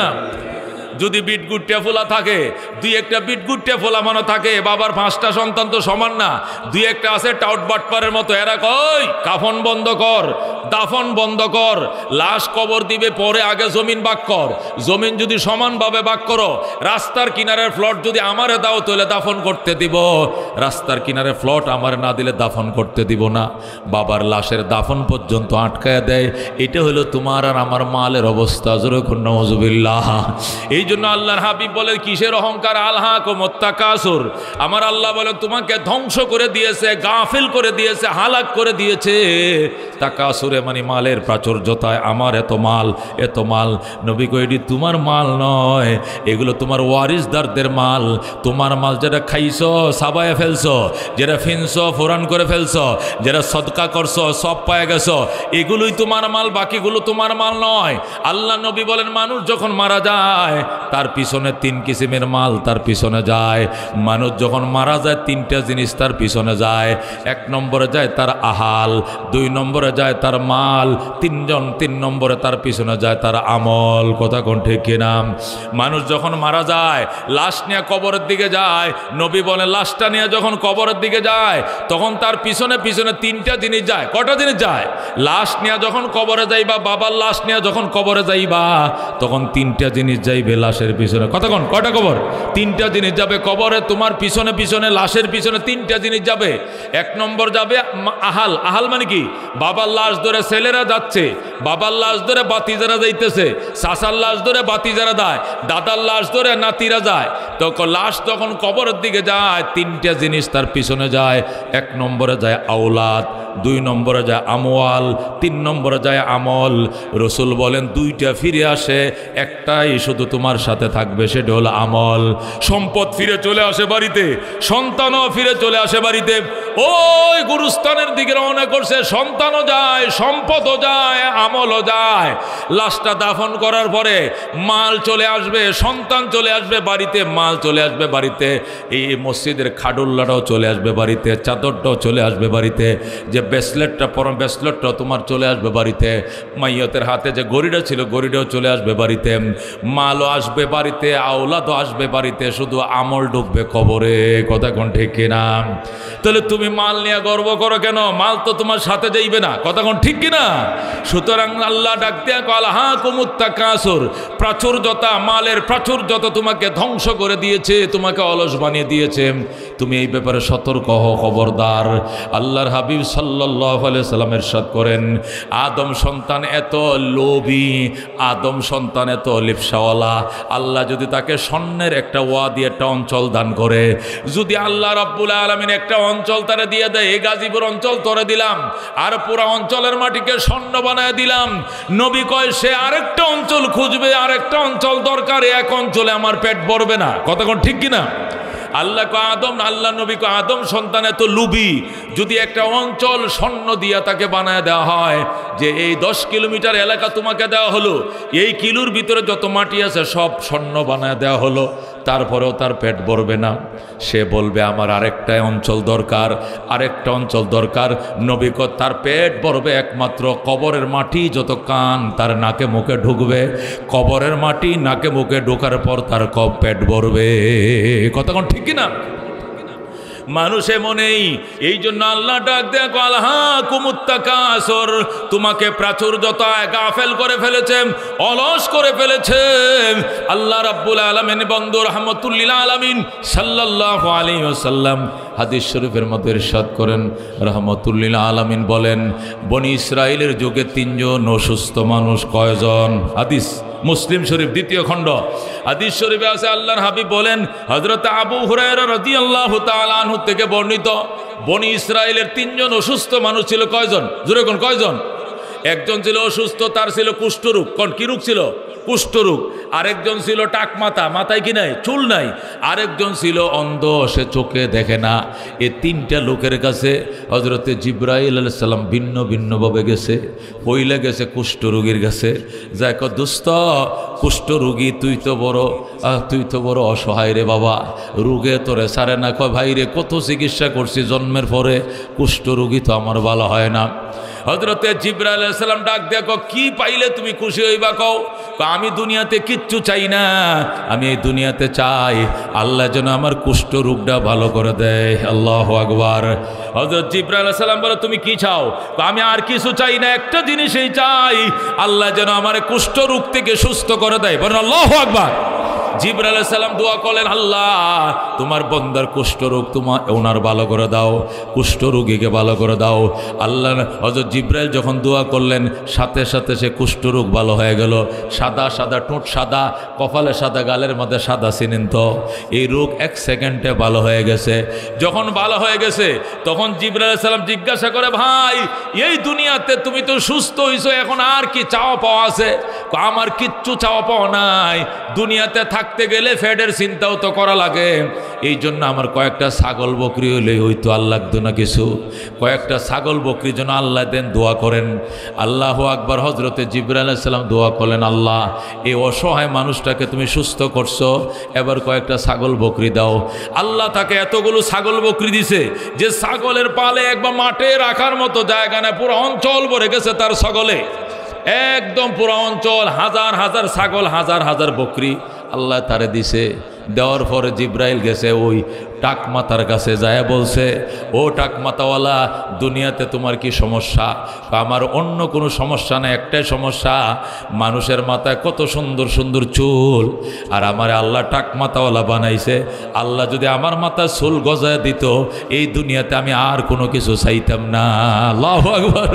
যদি বিটগুট্টা ফোলা থাকে, 2-1টা বিটগুট্টা ফোলা মানো থাকে, বাবার 5টা সন্তান তো সমান না, 2-1টা আছে টাউট বাটপারের মতো, এরা কয় কাফন বন্ধ কর, দাফন বন্ধ কর, লাশ কবর দিবে পরে, আগে জমিন ভাগ কর। জমিন যদি সমানভাবে ভাগ করো, রাস্তার কিনারের ফ্লট যদি আমারে দাও তাহলে দাফন করতে দিব, রাস্তার কিনারে ফ্লট আমারে না দিলে দাফন করতে দিব না। বাবার লাশের দাফন পর্যন্ত আটকায় দেয়। এটা হলো তোমার আর আমার মালের অবস্থা। যখন নাউযুবিল্লাহ। এই জন্য আল্লাহর হাবিব বলেন কিসের অহংকার? আলহাকুমুত তাকাসুর। আমার আল্লাহ বলেন তোমাকে ধ্বংস করে দিয়েছে, গাফিল করে দিয়েছে, হালাক করে দিয়েছে। তাকাসুরে মানে মালের প্রাচুর্যতায়, আমার এত মাল, এত মাল। নবী কয় এটি তোমার মাল নয়, এগুলো তোমার ওয়ারিসদারদের মাল। তোমার মাল যেটা খাইছো, সাবায়ে ফেলছো, যেটা ফিনছো, ফোরান করে ফেলছো, যেটা সদকা করছো, সব পায়ে গেছো, এগুলোই তোমার মাল, বাকিগুলো তোমার মাল নয়। আল্লাহ নবী বলেন মানুষ যখন মারা যায় তার পিছনে 3 কিসিমের মাল তার পিছনে যায়। মানুষ যখন মারা যায় 3টা জিনিস তার পিছনে যায়। 1 নম্বরে যায় তার আহাল, 2 নম্বরে যায় তার মাল, 3 নম্বরে তার পিছনে যায় তার আমল। কথা কোন ঠিক কিনা? মানুষ যখন মারা যায়, লাশ নিয়ে কবরের দিকে যায়, নবী বলেন লাশটা নিয়ে যখন কবরের দিকে যায় তখন তার পিছনে পিছনে 3টা জিনিস যায়। কটা জিনিস যায়? লাশ নিয়ে যখন কবরে যাইবা, বাবার লাশ নিয়ে যখন কবরে যাইবা তখন 3টা জিনিস যাইবে লাশের পিছনে। কতক্ষণ? কয়টা কবর? 3টা জিনিস যাবে কবরে, তোমার পিছনে পিছনে, লাশের পিছনে 3টা জিনিস যাবে। 1 নম্বর যাবে আহাল। আহাল মানে কি? বাবার লাশ ধরে ছেলেরা যাচ্ছে, বাবার লাশ ধরে বাতিজারা যাইতেছে, চাচার লাশ ধরে বাতিজারা যায়, দাদার লাশ ধরে নাতিরা যায়। তো লাশ যখন কবরের দিকে যায় 3টা জিনিস তার পিছনে যায়। 1 নম্বরে যায় আওলাদ, 2 নম্বরে যায় আমওয়াল, 3 নম্বরে যায় আমল। রসুল বলেন 2টা ফিরে আসে, একটাই শুধু তোমার সাথে থাকবে, সেটা হলো আমল। সম্পদ ফিরে চলে আসে বাড়িতে, সন্তানও ফিরে চলে আসে বাড়িতে। ওই গুরুস্থানের দিকে রওনা করছে, সন্তানও যায়, সম্পদও যায়, আমলও যায়। লাশটা দাফন করার পরে মাল চলে আসবে, সন্তান চলে আসবে বাড়িতে, মাল চলে আসবে বাড়িতে, এই মসজিদের খাডুল্লাটাও চলে আসবে বাড়িতে, চাদরটাও চলে আসবে বাড়িতে, যে ব্রেসলেটটা পরম ব্রেসলেটটাও তোমার চলে আসবে বাড়িতে, মাইয়তের হাতে যে গড়িটা ছিল গড়িটাও চলে আসবে বাড়িতে, মালও আসবে বাড়িতে, আওলাদও আসবে বাড়িতে, শুধু আমল ঢুকবে কবরে। কথা কোন ঠিক কিনা? তাহলে তুমি মাল নিয়ে গর্ব করো কেন? মাল তো তোমার সাথে যাইবে না। কথা কোন ঠিক কিনা? সুতরাং আল্লাহ ডাক দেয়া আলহাকুমুত তাকাসুর, প্রাচুর্যতা, মালের প্রাচুর্যতা তোমাকে ধ্বংস করে করে দিয়েছে, তোমাকে অলস বানিয়ে দিয়েছে, তুমি এই ব্যাপারে সতর্ক হও, খবরদার। আল্লাহর হাবিব সাল্লাল্লাহু আলাইহি সাল্লাম ইরশাদ করেন, আদম সন্তান এত লোভী, আদম সন্তান এত লিপসাওয়ালা, আল্লাহ যদি তাকে স্বর্ণের একটা ওয়াদি, একটা অঞ্চল দান করে, যদি আল্লাহ রাব্বুল আলামিন একটা অঞ্চল তারা দিয়ে দেয়, এই গাজীপুর অঞ্চল তোরে দিলাম আর পুরা অঞ্চলের মাটিকে স্বর্ণ বানায় দিলাম, নবী কয় সে আরেকটা অঞ্চল খুঁজবে, আরেকটা অঞ্চল দরকার, এক অঞ্চলে আমার পেট ভরবে না। কতক্ষণ ঠিক কিনা? আল্লাহ আদম, আল্লাহ নবী কো আদম সন্তান এত লুবি, যদি একটা অঞ্চল স্বর্ণ দিয়া তাকে বানায় দেওয়া হয়, যে এই 10 কিলোমিটার এলাকা তোমাকে দেওয়া হলো, এই কিলোর ভিতরে যত মাটি আছে সব স্বর্ণ বানায় দেওয়া হলো, তারপরেও তার পেট ভরবে না। সে বলবে আমার আরেকটা অঞ্চল দরকার, আরেকটা অঞ্চল দরকার। নবী কো তার পেট ভরবে একমাত্র কবরের মাটি, যত কান তার নাকে মুখে ঢুকবে, কবরের মাটি নাকে মুখে ঢোকার পর তার পেট ভরবে। কতক্ষণ ঠিক কিনা? মানুষ এমনই, এই জন্য আল্লাহ ডাক দেখো আলহাকুমুত তাকাসুর, তোমাকে প্রাচুর্যতায় গাফেল করে ফেলেছে, অলস করে ফেলেছে। আল্লাহ রাব্বুল আলামিন বন্ধু রাহমাতুল লিল আলামিন সাল্লাল্লাহু আলাইহি ওয়াসাল্লাম হাদিস শরীফের মধ্যে ইরশাদ করেন, রাহমাতুল লিল আলামিন বলেন, বনি ইসরাইলের যুগে 3 জন অসুস্থ মানুষ কয়জন? হাদিস মুসলিম শরীফ 2য় খণ্ড, হাদিস শরীফে আছে, আল্লাহর হাবিব বলেন, হযরত আবু হুরায়রা রাদিয়াল্লাহু তাআলা আনহু থেকে বর্ণিত, বনি ইসরাইলের 3 জন অসুস্থ মানুষ ছিল। কয়জন? জোরে কোন কয়জন? একজন ছিল অসুস্থ, তার ছিল কুষ্ঠরোগ। কোন কি রোগ ছিল? কুষ্ঠরোগ। আরেকজন ছিল টাক মাথা, মাথায় কি নাই? চুল নাই। আরেকজন ছিল অন্ধ, সে চোখে দেখে না। এই 3টা লোকের কাছে হযরতে জিবরাইল আলাইহিস সালাম ভিন্ন ভিন্নভাবে গেছে। পইলে গেছে কুষ্ঠরোগীর কাছে, যাই কয় দোস্ত কুষ্ঠরোগী, তুই তো বড় অসহায় রে বাবা, রোগে তোরে সারে না। কয় ভাই রে, কত চিকিৎসা করছি জন্মের পরে, কুষ্ঠরোগী তো আমার ভালো হয় না। হযরতে জিবরাইল আলাইহিস সালাম ডাক দেখো, কি পাইলে তুমি খুশি হইবা? কও। আমি দুনিয়াতে কিচ্ছু চাই না, আমি এই দুনিয়াতে চাই আল্লাহ যেন আমার কুষ্ঠ রোগটা ভালো করে দেয়। আল্লাহু আকবার। হযরত জিবরাইল আলাইহিস সালাম বলে, তুমি কি চাও? আমি আর কিছু চাই না, একটা জিনিসই চাই, আল্লাহ যেন আমার কুষ্ঠ রোগ থেকে সুস্থ করে দেয়। বলেন আল্লাহু আকবার। জিবরাইল আলাইহিস সালাম দোয়া করলেন, আল্লাহ তোমার বান্দার কুষ্ঠরোগ তোমার ওনার ভালো করে দাও, কুষ্ঠরোগীকে ভালো করে দাও। আল্লাহ হযরত জিবরাইল যখন দোয়া করলেন, সাথে সাথে সে কুষ্ঠরোগ ভালো হয়ে গেল। সাদা সাদা ঠোঁট, সাদা কপালে সাদা, গালের মধ্যে সাদা চিহ্নিত, এই রোগ 1 সেকেন্ডে ভালো হয়ে গেছে। যখন ভালো হয়ে গেছে তখন জিবরাইল আলাইহিস সালাম জিজ্ঞাসা করে, ভাই এই দুনিয়াতে তুমি তো সুস্থ হইছো, এখন আর কি চাওয়া পাওয়া আছে? আমার কিচ্ছু চাওয়া পাওয়া নাই, দুনিয়াতে থাকতে গেলে ফেডের চিন্তাও তো করা লাগে, এই জন্য আমার কয়েকটা ছাগল বকরি হইলে হইতো, আর লাগতো না কিছু। কয়েকটা ছাগল বকরির জন্য আল্লাহ দেন, দোয়া করেন। আল্লাহু আকবার। হযরতে জিবরাইল আলাইহিস সালাম দোয়া করলেন, আল্লাহ এই অসহায় মানুষটাকে তুমি সুস্থ করছো, এবার কয়েকটা ছাগল বকরি দাও। আল্লাহ তাকে এতগুলো ছাগল বকরি দিছে যে ছাগলের পালে একবার মাঠে রাখার মতো জায়গা না, পুরো অঞ্চল ভরে গেছে তার ছাগলে, একদম পুরো অঞ্চল, হাজার হাজার ছাগল, হাজার হাজার বকরি আল্লাহ তারে দিছে। দেওয়ার পরে জিবরাইল গেছে ওই টাকমাতার কাছে, যায় বলছে, ও টাকমাতাওয়ালা, দুনিয়াতে তোমার কি সমস্যা? আমার অন্য কোনো সমস্যা না, একটাই সমস্যা, মানুষের মাথায় কত সুন্দর সুন্দর চুল, আর আমার আল্লাহ টাকমাতাওয়ালা বানাইছে, আল্লাহ যদি আমার মাথায় চুল গজায় দিত, এই দুনিয়াতে আমি আর কোনো কিছু চাইতাম না। আল্লাহু আকবার।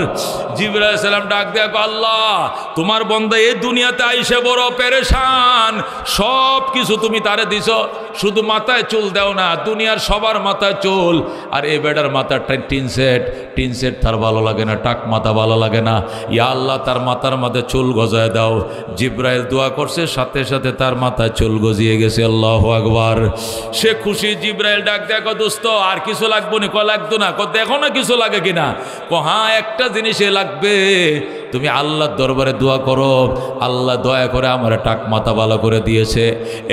জিবরাইল আলাইহিস সালাম ডাক দেয়া, আল্লাহ তোমার বান্দা এই দুনিয়াতে আইসে বড় পেরেশান, সব কিছু তুমি তারে দিছ, শুধু মাথায় চুল দাও না, দুনিয়ার সবার মাথায় চুল, আর এই বেটার মাথার টিন সেট তার ভালো লাগে না, টাক মাথা ভালো লাগে না, ইয়া আল্লাহ তার মাথার মাথায় চুল গজায় দাও। জিবরাইল দোয়া করছে, সাথে সাথে তার মাথায় চুল গজিয়ে গেছে। আল্লাহু আকবার। সে খুশি। জিবরাইল ডাক দেখো, দোস্ত আর কিছু লাগবো না? লাগতো না। দেখো না কিছু লাগে কিনা? হ্যাঁ একটা জিনিসে লাগবে, তুমি আল্লাহর দরবারে দোয়া করো, আল্লাহ দয়া করে আমার টাক মাথা ভালো করে দিয়েছে,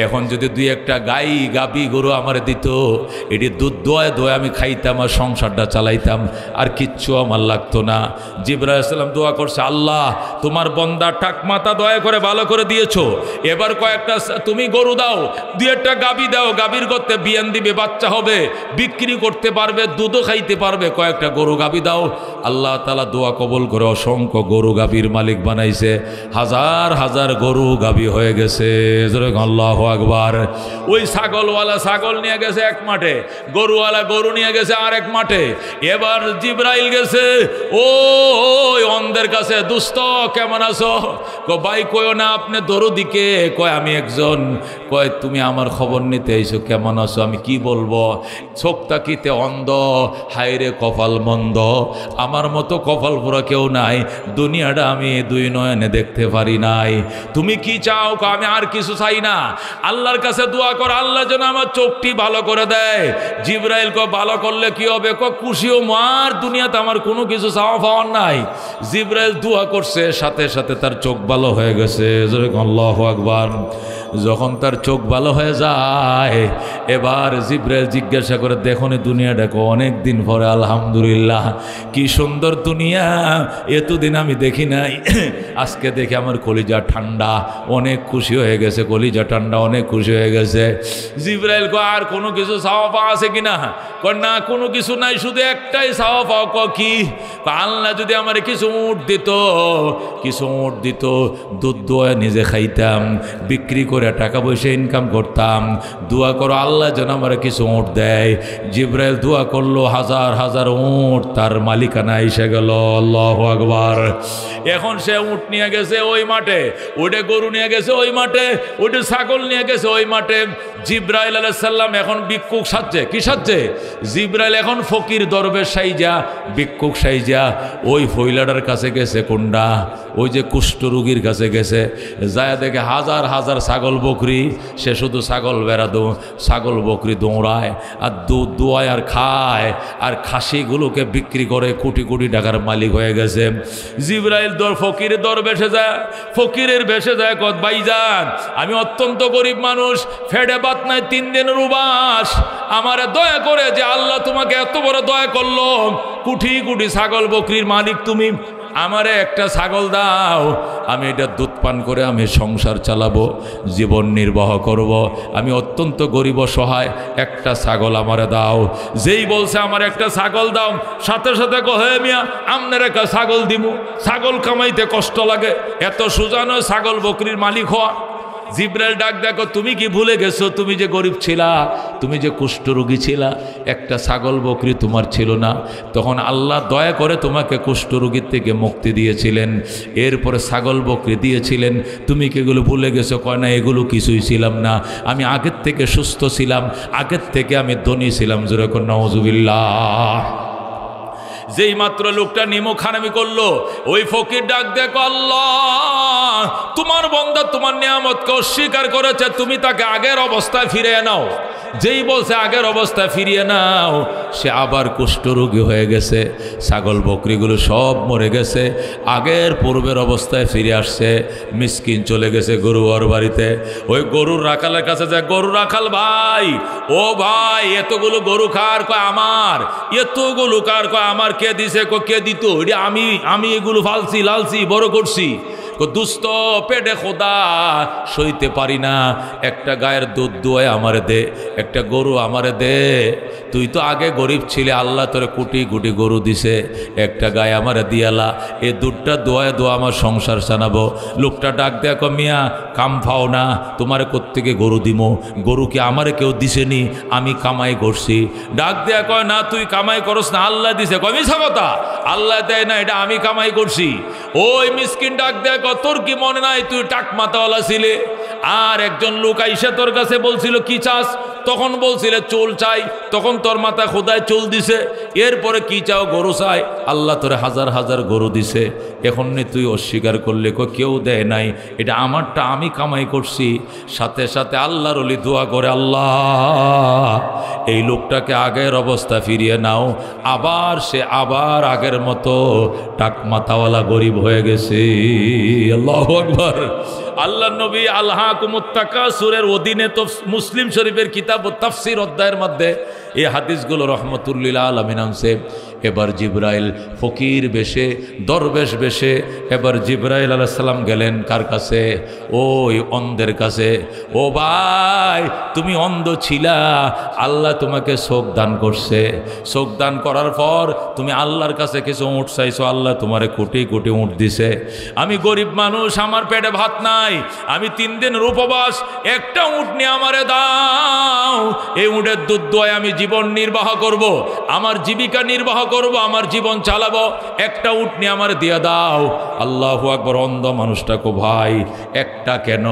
এখন যদি 2-1টা গাই গাবি গরু আমার দিত, এটি দুধ দোয়ায় দোয়া আমি খাইতাম আর সংসারটা চালাইতাম, আর কিচ্ছু আমার লাগতো না। জিবরাইল আলাইহিস সালাম দোয়া করছে, আল্লাহ তোমার বান্দা টাক মাথা দয়া করে ভালো করে দিয়েছো, এবার কয়েকটা তুমি গরু দাও, 2-1টা গাবি দাও, গাবির করতে বিয়ান দিবে, বাচ্চা হবে, বিক্রি করতে পারবে, দুধও খাইতে পারবে, কয়েকটা গরু গাবি দাও। আল্লাহ তাআলা দোয়া কবুল করে অসংখ্য গরু গরু গাভীর মালিক বানাইছে, হাজার হাজার গরু গাভী হয়ে গেছে। আল্লাহু আকবার। ওই ছাগলওয়ালা ছাগল নিয়ে গেছে এক মাঠে, গরুওয়ালা গরু নিয়ে গেছে আরেক মাঠে। এবার জিব্রাইল গেছে ওই অন্ধের কাছে, দুস্থ কেমন আছো? ভাই কয়ও না আপনি দরদিকে, কয় আমি একজন, কয় তুমি আমার খবর নিতে এসো, কেমন আছো? আমি কি বলবো, চোখ তাকিতে অন্ধ, হায়রে কপাল মন্দ, আমার মতো কপাল পোড়া কেউ নাই, দুনিয়াটা আমি দুই নয়নে দেখতে পারি নাই। তুমি কি চাও? আমি আর কিছু চাই না, আল্লাহর কাছে দোয়া কর, আল্লাহ যেন আমার চোখটি ভালো করে দেয়। জিব্রাইল কয় ভালো করলে কি হবে? খুশিও মার, দুনিয়াতে আমার কোনো কিছু চাওয়া পাওয়ার নাই। জিব্রাইল দোয়া করছে, সাথে সাথে তার চোখ ভালো হয়ে গেছে। আল্লাহু আকবার। যখন তার চোখ ভালো হয়ে যায়, এবার জিব্রাইল জিজ্ঞাসা করে, দেখুন দুনিয়াটাকে অনেক দিন পরে, আলহামদুলিল্লাহ কি সুন্দর দুনিয়া, এতদিন আমি দেখি নাই, আজকে দেখে আমার কলিজা ঠান্ডা, অনেক খুশি হয়ে গেছে, কলিজা ঠান্ডা, অনেক খুশি হয়ে গেছে। জিব্রাইল কয় আর কোনো কিছু চাওয়া পাওয়া আছে কিনা? কয় না কোনো কিছু নাই, শুধু একটাই চাওয়া পাওয়া। কি? আল্লাহ যদি আমার কিছু উট দিত, কিছু উট দিত, দুধ দোয়া নিজে খাইতাম, বিক্রি করে টাকা পয়সা ইনকাম করতাম, দোয়া করো আল্লাহ যেন আমার কিছু উট দেয়। জিব্রাইল দোয়া করলো, হাজার হাজার উট তার মালিকানা এসে গেল। আল্লাহু আকবার। এখন সে উট নিয়ে গেছে ওই মাঠে, ওইটা গরু নিয়ে গেছে ওই মাঠে, ওইটা ছাগল নিয়ে গেছে ওই মাঠে। জিব্রাইল আলাইহিস সালাম এখন ভিক্ষুক সাজছে। কি সাজছে? জিব্রাইল এখন ফকির দরবেশ সাইজা, ভিক্ষুক সাইজা ওই ফইলাটার কাছে গেছে। কোনটা? ওই যে কুষ্ঠ রোগীর কাছে গেছে, যায় দেখে হাজার হাজার ছাগল বকরি, সে শুধু ছাগল বেড়াদো, ছাগল বকরি দৌড়ায় আর দুধ দোয়ায় আর খায়, আর খাসিগুলোকে বিক্রি করে কোটি কোটি টাকার মালিক হয়ে গেছে। জিব্রাইল ফকিরের দরবেশে যায়, ফকিরের বেশে যায়, কত ভাইজান আমি অত্যন্ত গরিব মানুষ, ফেডে বাত নাই, 3 দিনের উবাস, আমারে দয়া করে, যে আল্লাহ তোমাকে এত বড় দয়া করলো, কোটি কোটি ছাগল বকরির মালিক তুমি, আমারে একটা ছাগল দাও, আমি এটা দুধ পান করে আমি সংসার চালাবো, জীবন নির্বাহ করব, আমি অত্যন্ত গরিব সহায়, একটা ছাগল আমারে দাও। যেই বলছে আমার একটা ছাগল দাও, সাথে সাথে কহে মিয়া আমনের একটা ছাগল দিমু, ছাগল কামাইতে কষ্ট লাগে, এত সোজা নয় ছাগল বকরির মালিক হওয়া। জিব্রাইল ডাক দেখো, তুমি কি ভুলে গেছো তুমি যে গরিব ছিলা, তুমি যে কুষ্ঠরোগী ছিলা, একটা ছাগল বকরি তোমার ছিল না? তখন আল্লাহ দয়া করে তোমাকে কুষ্ঠরোগীর থেকে মুক্তি দিয়েছিলেন, এরপরে ছাগল বকরি দিয়েছিলেন, তুমি কি এগুলো ভুলে গেছো? কয় না, এগুলো কিছুই ছিলাম না, আমি আগের থেকে সুস্থ ছিলাম, আগের থেকে আমি ধনী ছিলাম। জোরে কর নাউজুবিল্লাহ। যেই মাত্র লোকটা নিমক হারামি করলো, ওই ফকির ডাক দেখো, আল্লাহ তোমার বান্দা তোমার নিয়ামতকে অস্বীকার করেছে, তুমি তাকে আগের অবস্থায় ফিরিয়ে নাও। যেই বলছে আগের অবস্থায় ফিরিয়ে নাও, সে আবার কুষ্ঠরোগী হয়ে গেছে, ছাগল বকরিগুলো সব মরে গেছে, আগের পূর্বের অবস্থায় ফিরে আসছে। মিসকিন চলে গেছে গরুয়ার বাড়িতে, ওই গরুর রাখালের কাছে যায়, গরু রাখাল ভাই, ও ভাই এতগুলো গরু কার? কয় আমার। এতগুলো কার? কয় আমার। কে দিছে? কে দিত? আমি এগুলো ফালছি লালছি বড় করছি। দুস্থ পেটে খোদা সইতে পারি না, একটা গায়ের দুধ দোয়ায় আমারে দে, একটা গরু আমারে দে, তুই তো আগে গরিব ছিলে, আল্লাহ তোরে কোটি কোটি গরু দিছে, একটা গায়ে আমারে দিয়ালা, এই দুধটা দোয়ায় দোয়া আমার সংসার চালাবো। লোকটা ডাক দেয়া, মিয়া কাম ফাও না, তোমারে কোত্থেকে গরু দিমো? গরু কি আমারে কেউ দিছেনি? আমি কামাই করছি। ডাক দেয়া কয়, না তুই কামাই করস না, আল্লাহ দিছে। কয় মিছা কথা, আল্লাহ দেয় না, এটা আমি কামাই করছি। ওই মিসকিন ডাক দেয়া, তোর কি মনে নাই তুই টাক মাথাওয়ালা ছিলে? আর একজন লোক আইসা তোর কাছে বলছিল কি চাস? তখন বলছিলে চুল চাই, তখন তোর মাথা খোদায় চুল দিছে। এরপরে কি চাও? গরু চাই। আল্লাহ তোরে হাজার হাজার গরু দিছে, এখন তুই অস্বীকার করলে। কেউ দেয় নাই, এটা আমারটা, আমি কামাই করছি। সাথে সাথে আল্লাহর ওলি দোয়া করে, আল্লাহ এই লোকটাকে আগের অবস্থা ফিরিয়ে নাও। আবার সে আবার আগের মতো টাক মাথাওয়ালা গরিব হয়ে গেছে। আল্লাহু আকবার। আল্লাহ নবী আলহাকুমুত তাকাসুরের অধীনে তো মুসলিম শরীফের কিতাব ও তাফসির অধ্যায়ের মধ্যে এই হাদিসগুলো রহমতুল্লিল আলামিন আনছে। এবার জিবরাইল ফকির বেশে, দরবেশ বেশে এবার জিবরাইল আলাইহিস সালাম গেলেন কার কাছে? ওই অন্ধের কাছে। ও ভাই, তুমি অন্ধ ছিলা, আল্লাহ তোমাকে চোখ দান করছে। চোখ দান করার পর তুমি আল্লাহর কাছে কিছু উট চাইছো, আল্লাহ তোমারে কোটি কোটি উট দিছে। আমি গরিব মানুষ, আমার পেটে ভাত নাই, আমি 3 দিনের উপবাস, একটা উট নিয়ে আমারে দাও। এই উটের দুধ দোয়ায় আমি জীবন নির্বাহ করব, আমার জীবিকা নির্বাহ করব, আমার জীবন চালাবো, একটা উট নিয়ে আমার দিয়ে দাও। আল্লাহু আকবার। অন্ধ মানুষটাকে, ভাই একটা কেন,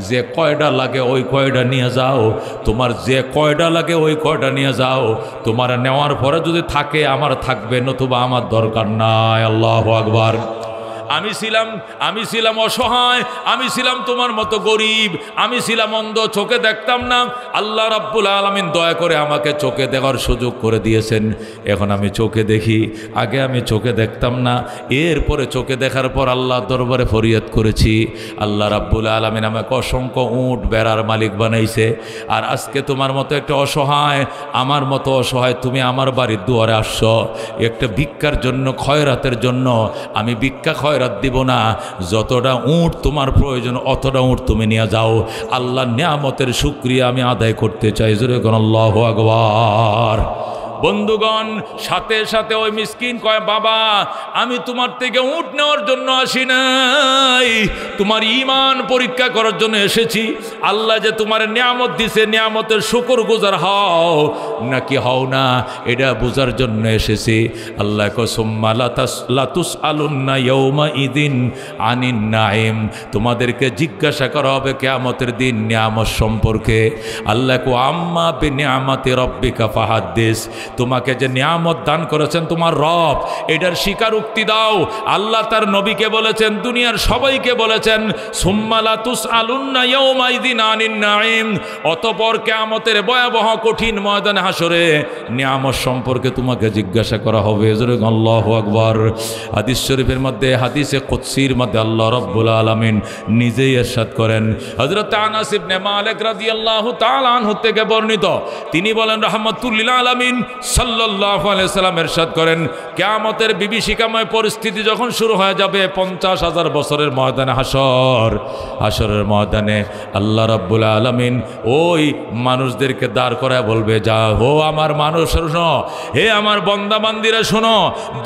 যে কয়টা লাগে ওই কয়টা নিয়ে যাও, তোমার যে কয়টা লাগে ওই কয়টা নিয়ে যাও, তোমার নেওয়ার পরে যদি থাকে আমার থাকবে, নতুবা আমার দরকার নাই। আল্লাহু আকবার। আমি ছিলাম অসহায়, আমি ছিলাম তোমার মতো গরিব, আমি ছিলাম অন্ধ, চোখে দেখতাম না। আল্লাহ রাব্বুল আলামিন দয়া করে আমাকে চোখে দেখার সুযোগ করে দিয়েছেন। এখন আমি চোখে দেখি, আগে আমি চোখে দেখতাম না। এরপরে চোখে দেখার পর আল্লাহর দরবারে ফরিয়াদ করেছি। আল্লাহ রাব্বুল আলামিন আমাকে অসংখ্য উট বেড়ার মালিক বানাইছে। আর আজকে তোমার মতো একটা অসহায়, আমার মতো অসহায় তুমি আমার বাড়ির দুয়ারে আসছো একটা ভিক্ষার জন্য, খয়রাতের জন্য। আমি ভিক্ষা খয়রাত দিব না, যতটা উট তোমার প্রয়োজন অতটা উট তুমি নিয়ে যাও। আল্লাহর নিয়ামতের শুকরিয়া আমি আদায় করতে চাই। জোরে কোন আল্লাহু আকবার। বন্ধুগণ, সাথে সাথে ওই মিসকিন কয়, বাবা আমি তোমার থেকে উট নেওয়ার জন্য আসি নাই, তোমার ঈমান পরীক্ষা করার জন্য এসেছি। আল্লাহ যে তোমার নিয়ামত দিছে, নিয়ামতের শুকর গুজার হও নাকি হও না, এটা বোঝার জন্য এসেছি। আল্লাহ কয়, সুম্মা লাতুসআলুন্না ইয়াউমা ইদিন আনিন নাঈম, তোমাদেরকে জিজ্ঞাসা করা হবে কিয়ামতের দিন নিয়ামত সম্পর্কে। আল্লাহ কয়, আম্মা বিনিআমাতি রাব্বিকা ফাহাদ্দিস, তোমাকে যে নিয়ামত দান করেছেন তোমার রব, এটার স্বীকারোক্তি দাও। আল্লাহ তার নবীকে বলেছেন, দুনিয়ার সবাইকে বলেছেন, সুম্মা লাতুসআলুন্না ইয়াউমা ইদিন আনিন নাঈম, অতঃপর কিয়ামতের ভয়াবহ কঠিন ময়দানে হাসরে নিয়ামত সম্পর্কে তোমাকে জিজ্ঞাসা করা হবে। জোরে আল্লাহু আকবার। হাদিস শরীফের মধ্যে, হাদিসে কুদসির মধ্যে আল্লাহ রাব্বুল আলামিন নিজেই ইরশাদ করেন। হযরত আনাস ইবনে মালিক রাদিয়াল্লাহু তাআলা আনহু থেকে বর্ণিত, তিনি বলেন, রাহমাতুল লিল আলামিন সাল্লাল্লাহু আলাইহি সাল্লাম ইরশাদ করেন, কিয়ামতের বিভীষিকাময় পরিস্থিতি যখন শুরু হয়ে যাবে, 50,000 বছরের ময়দানে হাসরের ময়দানে আল্লাহ রাব্বুল আলামিন ওই মানুষদেরকে দাঁড় করায় বলবে, যা হো আমার মানুষ শোনো, হে আমার বান্দা বান্দীরা শোনো,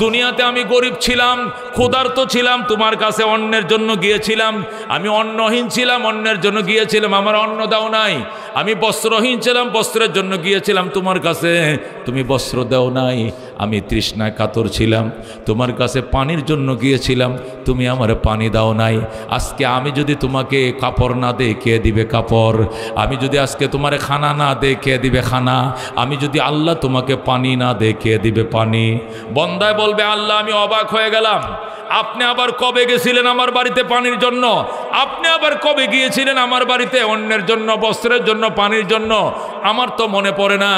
দুনিয়াতে আমি গরিব ছিলাম, ক্ষুধার্ত ছিলাম, তোমার কাছে অন্যের জন্য গিয়েছিলাম, আমি অন্নহীন ছিলাম, অন্যের জন্য গিয়েছিলাম, আমার অন্ন দাও নাই। আমি বস্ত্রহীন ছিলাম, বস্ত্রের জন্য গিয়েছিলাম তোমার কাছে, তুমি বস্ত্র দাও নাই। আমি তৃষ্ণায় কাতর ছিলাম, তোমার কাছে পানির জন্য গিয়েছিলাম, তুমি আমার পানি দাও নাই। আজকে আমি যদি তোমাকে কাপড় না দেই, কে দিবে কাপড়? আমি যদি আজকে তোমার খানা না দেই, কে দিবে খানা? আমি যদি আল্লাহ তোমাকে পানি না দেই, কে দিবে পানি? বন্দায় বলবে, আল্লাহ আমি অবাক হয়ে গেলাম, আপনি আবার কবে গেছিলেন আমার বাড়িতে পানির জন্য? আপনি আবার কবে গিয়েছিলেন আমার বাড়িতে অন্যের জন্য, বস্ত্রের জন্য, পানির জন্য? আমার তো মনে পড়ে না,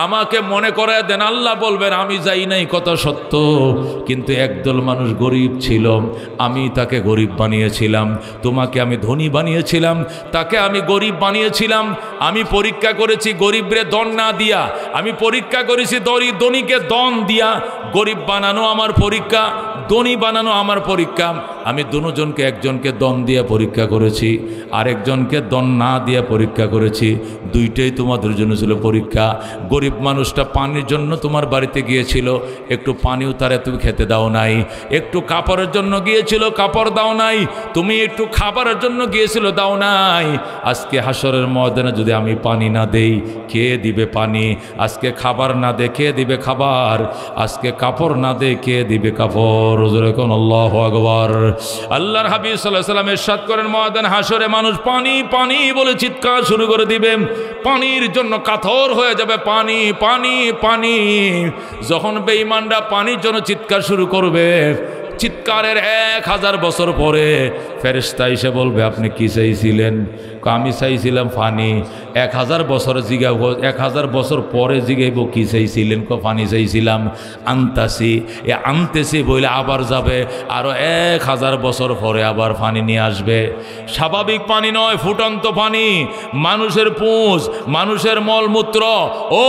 আমাকে মনে করায় দেন। আল্লাহ বলবেন, আমি যাই নাই, কথা সত্য, কিন্তু একদল মানুষ গরিব ছিল, আমি তাকে গরিব বানিয়েছিলাম। তোমাকে আমি ধনী বানিয়েছিলাম, তাকে আমি গরিব বানিয়েছিলাম। আমি পরীক্ষা করেছি গরিবরে দন না দিয়া, আমি পরীক্ষা করেছি ধনীকে দন দিয়া। গরিব বানানো আমার পরীক্ষা, ধনী বানানো আমার পরীক্ষা। আমি দুজনকে, একজনকে দন দিয়ে পরীক্ষা করেছি, আরেকজনকে দন না দিয়ে পরীক্ষা করেছি। দুইটাই তোমাদের জন্য ছিল পরীক্ষা। গরিব মানুষটা পানির জন্য তোমার বাড়িতে গিয়েছিল, একটু পানিও তারে তুমি খেতে দাও নাই। একটু কাপড়ের জন্য গিয়েছিল, কাপড় দাও নাই। তুমি একটু খাবারের জন্য গিয়েছিল, দাও নাই। আজকে হাসরের ময়দানে যদি আমি পানি না দেই, কে দিবে পানি? আজকে খাবার না দে, কে দিবে খাবার? আজকে কাপড় না দে, কে দিবে কাপড়? আল্লাহু আকবার। আল্লাহর হাবিব সাল্লাল্লাহু আলাইহি ওয়াসাল্লাম ইরশাদ করেন, ময়দান হাসরে মানুষ পানি পানি বলে চিৎকার শুরু করে দিবে, পানির জন্য কাতর হয়ে যাবে, পানি পানি পানি। যখন বেঈমানরা পানির জন্য চিৎকার শুরু করবে, চিৎকারের 1000 বছর পরে ফেরেশতা এসে বলবে আপনি কি চাইছিলেন? আমি চাইছিলাম পানি। 1000 বছর জিগাবো, 1000 বছর পরে জিগাইব কি চাইছিলেন? পানি চাইছিলাম। আনতাছি, এ আনতেছি বলে আবার যাবে, আরো 1000 বছর পরে আবার পানি নিয়ে আসবে। স্বাভাবিক পানি নয়, ফুটন্ত পানি, মানুষের পুঁজ, মানুষের মলমূত্র, ও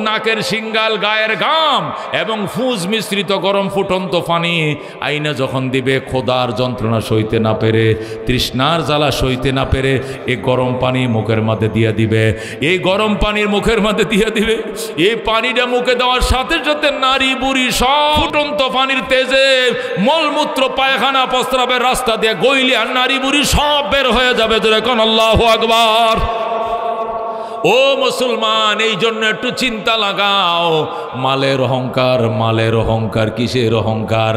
নাকের সিঙ্গাল, গায়ের ঘাম এবং ফুঁজ মিশ্রিত গরম ফুটন্ত পানি আইনা যখন দিবে, খোদার যন্ত্রণা সইতে না পেরে, তৃষ্ণার জ্বালা সইতে না পেরে এই গরম পানি মুখের মধ্যে দিয়ে দিবে। এই গরম পানির মুখের মধ্যে দিয়ে দিবে, এই পানিটা মুখে দেওয়ার সাথে সাথে নারী বুড়ি সব ফুটন্ত পানির তেজে মলমূত্র পায়খানা প্রস্রাবের রাস্তা দিয়ে গইলে আর নারী বুড়ি সব বের হয়ে যাবে। যেরকম আল্লাহু আকবার। ও মুসলমান, এই জন্য একটু চিন্তা লাগাও। মালের অহংকার, মালের অহংকার, কিসের অহংকার?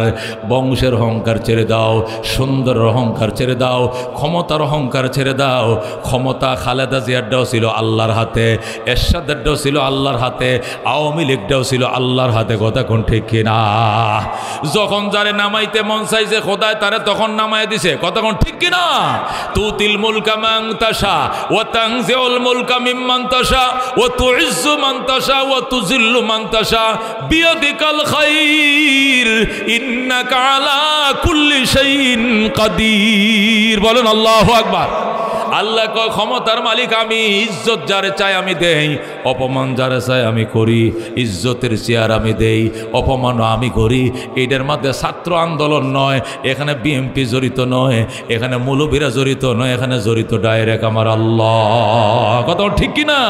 বংশের অহংকার ছেড়ে দাও, সুন্দরের অহংকার ছেড়ে দাও, ক্ষমতার অহংকার ছেড়ে দাও। ক্ষমতা খালেদা জিয়ারটাও ছিল আল্লাহর হাতে, এরশাদেরটাও ছিল আল্লাহর হাতে, আওয়ামী লীগটাও ছিল আল্লাহর হাতে। কথা কোন ঠিক কিনা? যখন যারে নামাইতে মন চাইছে খোদায় তারে তখন নামাই দিছে। কথা কোন ঠিক কিনা? তুতিল মুলকা মান তাশা ওয়া তানজিউল মুলকা মিম্মান তাশা ওয়া তুইজ্জু মান তাশা ওয়া তুযিল্লু মান তাশা বিয়াদিকাল খায়র ইন্নাকা আলা কুল্লি শাইইন কাদির। বলেন আল্লাহু আকবার। আল্লাহ কয় ক্ষমতার মালিক আমি, ইজ্জত যারে চাই আমি দেই, অপমান যারে চাই আমি করি। ইজ্জতের চেয়ার আমি দেই, অপমানও আমি করি। এটার মধ্যে ছাত্র আন্দোলন নয়, এখানে বিএমপি জড়িত নয়, এখানে মৌলবীরা জড়িত নয়, এখানে জড়িত ডাইরেক্ট আমার আল্লাহ। কথা ঠিক কিনা?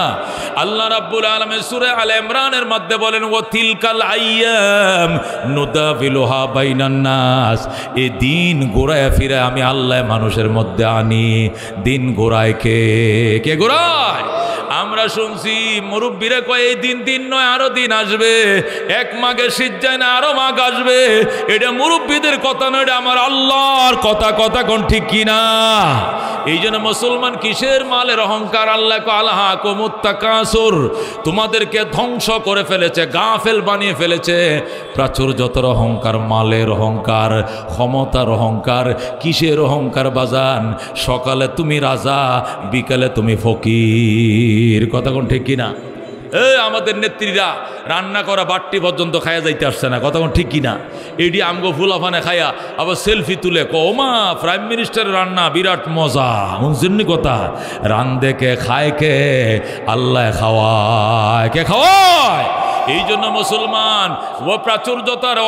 আল্লাহ রাব্বুল আলামিন সূরা আলে ইমরানের মধ্যে বলেন ওয়া তিলকাল আইয়াম নুদাফিলুহা বাইনান নাস। এই দিন ঘোরায় ফিরে আমি আল্লাহ মানুষের মধ্যে আনি। দিন ঘোরায় কে? কে ঘোরায়? আমরা শুনছি মুরব্বীরা কয় এই দিন দিন নয়, আরো দিন আসবে। এক মাঘে শীত যায় না, আরো মাঘ আসবে। এটা মুরব্বীদের কথা নয়, এটা আমার আল্লাহর কথা। কথা কোন ঠিক কিনা? এই জন্য মুসলমান কিসের মালের অহংকার? আল্লাহ আলহাকুমুত তাকাসুর, তোমাদেরকে ধ্বংস করে ফেলেছে, গাফেল বানিয়ে ফেলেছে। প্রাচুর্যতার অহংকার, মালের অহংকার, ক্ষমতার অহংকার। কিসের অহংকার বাজান? সকালে তুমি রাজা, বিকালে তুমি ফকির। কথা কোন ঠিক কিনা? আমাদের নেত্রীরা রান্না করা বাট্টি পর্যন্ত খায়া যাইতে আসছে না। কথা কোন ঠিক কিনা? এটি আমগো ফুলাফানে খায়া আবার সেলফি তুলে ওমা প্রাইম মিনিস্টারের রান্না বিরাট মজা। শুনছেননি কথা? রান্ধে কে, খায় কে? আল্লাহ খাওয়ায়। কে খাওয়ায়? এই জন্য মুসলমান ও প্রাচুর্যতার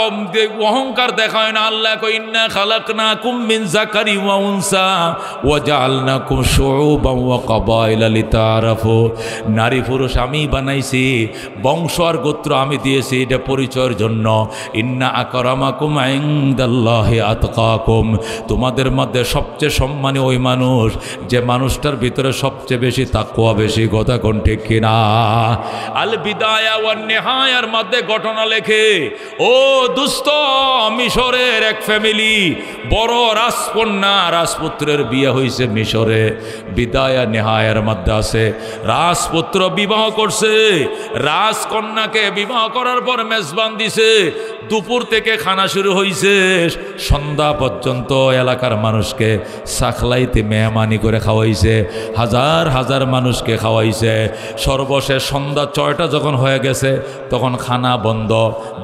অহংকার দেখায় না। আল্লাহ কয় ইন্না খালাকনাকুম মিন যাকারি ওয়া উনসা ওয়া জাআলনাকুম শুউবান ওয়া কাবাইলা লিতাআরাফু। নারী পুরুষ আমি বানাইছি, বংশ আর গোত্র আমি দিয়েছি, এটা পরিচয়ের জন্য। ইন্না আকরামাকুম ইনদাল্লাহি আতকাকুম। তোমাদের মধ্যে সবচেয়ে সম্মানী ওই মানুষ যে মানুষটার ভিতরে সবচেয়ে বেশি তাকওয়া বেশি। কথা কোন ঠিক কিনা? আল বিদায়া ওয়ান নিহায়ার মধ্যে ঘটনা লেখে, ও দুস্থ মিশরের এক ফ্যামিলি, বড় রাজকন্যা রাজপুত্রের বিয়ে হয়েছে মিশরে। বিদায়া নেহায়ার মধ্যে আছে, রাজপুত্র বিবাহ করছে, রাজকন্যাকে বিবাহ করার পর মেজবান দিছে। দুপুর থেকে খানা শুরু হয়েছে, সন্ধ্যা পর্যন্ত এলাকার মানুষকে সাখলাইতে মেহমানি করে খাওয়াইছে, হাজার হাজার মানুষকে খাওয়াইছে। সর্বশেষ সন্ধ্যা 6টা যখন হয়ে গেছে তখন খানা বন্ধ।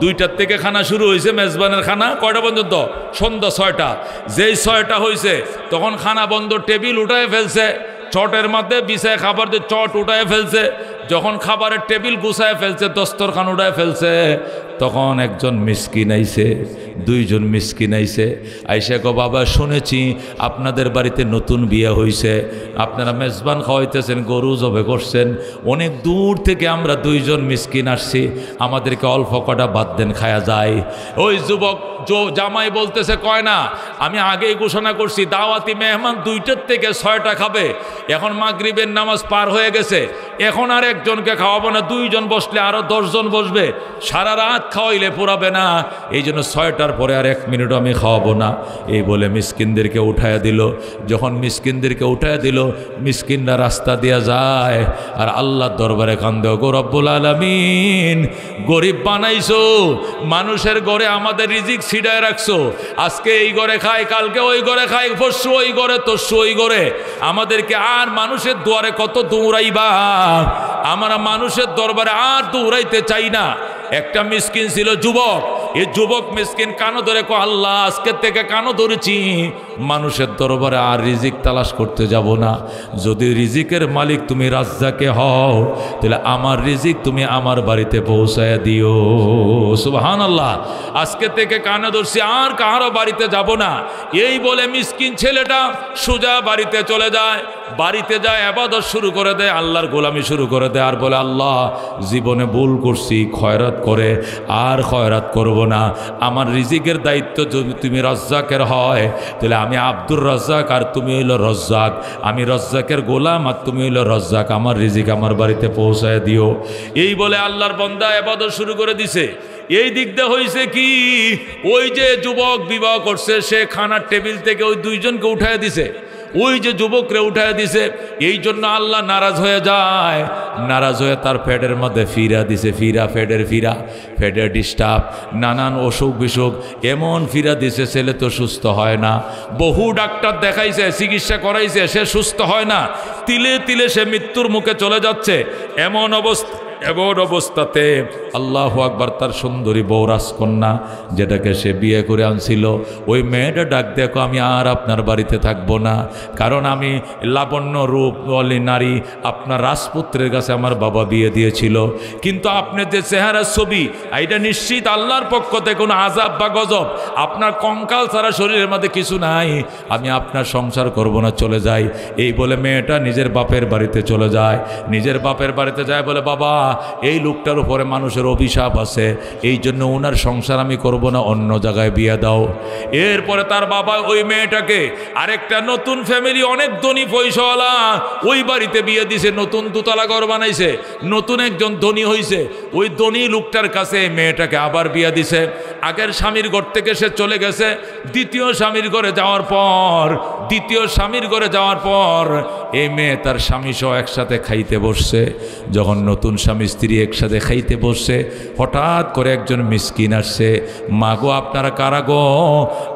2টার থেকে খানা শুরু হয়েছে, মেজবানের খানা কয়টা পর্যন্ত? সন্ধ্যা 6টা। যেই 6টা হয়েছে তখন খানা বন্ধ, টেবিল উঠায় ফেলছে, চটের মধ্যে বিছায় খাবার দিয়ে চট উঠায় ফেলছে। যখন খাবারের টেবিল গুছায় ফেলছে, দস্তরখান উঠায় ফেলছে, তখন একজন মিসকিন আইছে, 2জন মিসকিন আইছে। আইসে গো বাবা শুনেছি আপনাদের বাড়িতে নতুন বিয়ে হয়েছে, আপনারা মেজবান খাওয়াইতেছেন, গরু জবে করছেন, অনেক দূর থেকে আমরা 2জন মিসকিন আসছি, আমাদেরকে অল্প কটা বাদ দেন, খায়া যায়। ওই যুবক জামাই বলতেছে কয় না, আমি আগেই ঘোষণা করছি দাওয়াতি মেহমান 2টার থেকে 6টা খাবে। এখন মাগরিবের নামাজ পার হয়ে গেছে, এখন আর একজনকে খাওয়াবো না, 2জন বসলে আরো 10জন বসবে। সারা রাত খাওয়াইলে পুরাবে না, এই জন্য 6টার পরে আর 1 মিনিটও আমি খাওয়াবো না। এই বলে মিসকিনদেরকে উঠায়া দিল। যখন মিসকিনদেরকে উঠায়া দিল, মিসকিনরা রাস্তা দিয়া যায় আর আল্লাহর দরবারে কান্দে, গো রব্বুল আলামিন, গরিব বানাইছো, মানুষের ঘরে আমাদের রিজিক ছিটায় রাখছো, আজকে এই ঘরে খাই, কালকে ওই ঘরে খাই, পরশু ওই ঘরে, তরশু ওই ঘরে, আমাদেরকে আর মানুষের দুয়ারে কত দৌড়াইবা? আমরা মানুষের দরবারে আর দৌড়াইতে চাই না। একটা মিসকিন ছিল যুবক, এই যুবক মিসকিন কানো ধরে কো, আল্লাহ আজকের থেকে কানো ধরেছি, মানুষের দরবারে আর রিজিক তালাশ করতে যাব না। যদি রিজিকের মালিক তুমি রাজ্জাকে হও, তাহলে আমার রিজিক তুমি আমার বাড়িতে পৌঁছায় দিও। সুবহানাল্লাহ। আজকে থেকে কানে ধরছি, আর কারো বাড়িতে যাব না। এই বলে মিসকিন ছেলেটা সোজা বাড়িতে চলে যায়। বাড়িতে যায় ইবাদত শুরু করে দেয়, আল্লাহর গোলামি শুরু করে দেয়, আর বলে, আল্লাহ জীবনে ভুল করছি, খয়রাত করে আর খয়রাত করব না। আমার রিজিকের দায়িত্ব যদি তুমি রাজ্জাকের হয়, তাহলে আমি আব্দুর রাজ্জাক আর তুমি হইল রাজ্জাক, আমি রাজ্জাকের গোলাম আর তুমি হইল রাজ্জাক, আমার রিজিক আমার বাড়িতে পৌঁছায় দিও। এই বলে আল্লাহর বান্দা ইবাদত শুরু করে দিছে। এই দিক দিয়ে হয়েছে কি, ওই যে যুবক বিবাহ করছে, সে খানার টেবিল থেকে ওই দুইজনকে উঠায় দিছে, ওই যে যুবকরে উঠায় দিছে। এই জন্য আল্লাহ নারাজ হয়ে যায়, নারাজ হয়ে তার পেটের মধ্যে ফিরা দিছে, ফেডের ডিস্টার্ব, নানান অসুখ বিসুখ এমন ফিরা দিছে, ছেলে তো সুস্থ হয় না। বহু ডাক্তার দেখাইছে, চিকিৎসা করাইছে, সে সুস্থ হয় না, তিলে তিলে সে মৃত্যুর মুখে চলে যাচ্ছে। এমন অবস্থাতে আল্লাহু আকবার, তার সুন্দরী বউ রাজকন্যা যেটাকে সে বিয়ে করে আনছিল, ওই মেয়েটা ডাক দেখো, আমি আর আপনার বাড়িতে থাকবো না, কারণ আমি লাবণ্য রূপবতী নারী আপনার রাজপুত্রের কাছে আমার বাবা বিয়ে দিয়েছিল, কিন্তু আপনার যে চেহারার ছবি, এটা নিশ্চিত আল্লাহর পক্ষ থেকে কোনো আযাব বা গজব, আপনার কঙ্কাল ছাড়া শরীরের মধ্যে কিছু নাই, আমি আপনার সংসার করব না, চলে যাই। এই বলে মেয়েটা নিজের বাপের বাড়িতে চলে যায়। নিজের বাপের বাড়িতে যায়, বলে, বাবা এই লোকটার উপরে মানুষের অভিশাপ আছে, এই জন্য ওনার সংসার আমি করব না, অন্য জায়গায় বিয়ে দাও। এরপরে তার বাবা ওই মেয়েটাকে আরেকটা নতুন ফ্যামিলি, অনেক ধনী পয়সাওয়ালা, ওই বাড়িতে বিয়ে দিছে, নতুন দোতলা ঘর বানাইছে, নতুন একজন ধনী হয়েছে, ওই ধনী লোকটার কাছে মেয়েটাকে আবার বিয়ে দিছে। আগের স্বামীর ঘর থেকে সে চলে গেছে, দ্বিতীয় স্বামীর ঘরে যাওয়ার পর এই মেয়ে তার স্বামী সহ একসাথে খাইতে বসছে। যখন নতুন স্বামী স্ত্রী একসাথে খাইতে বসছে, হঠাৎ করে একজন মিসকিন আসছে, মা গো আপনারা কারা গো?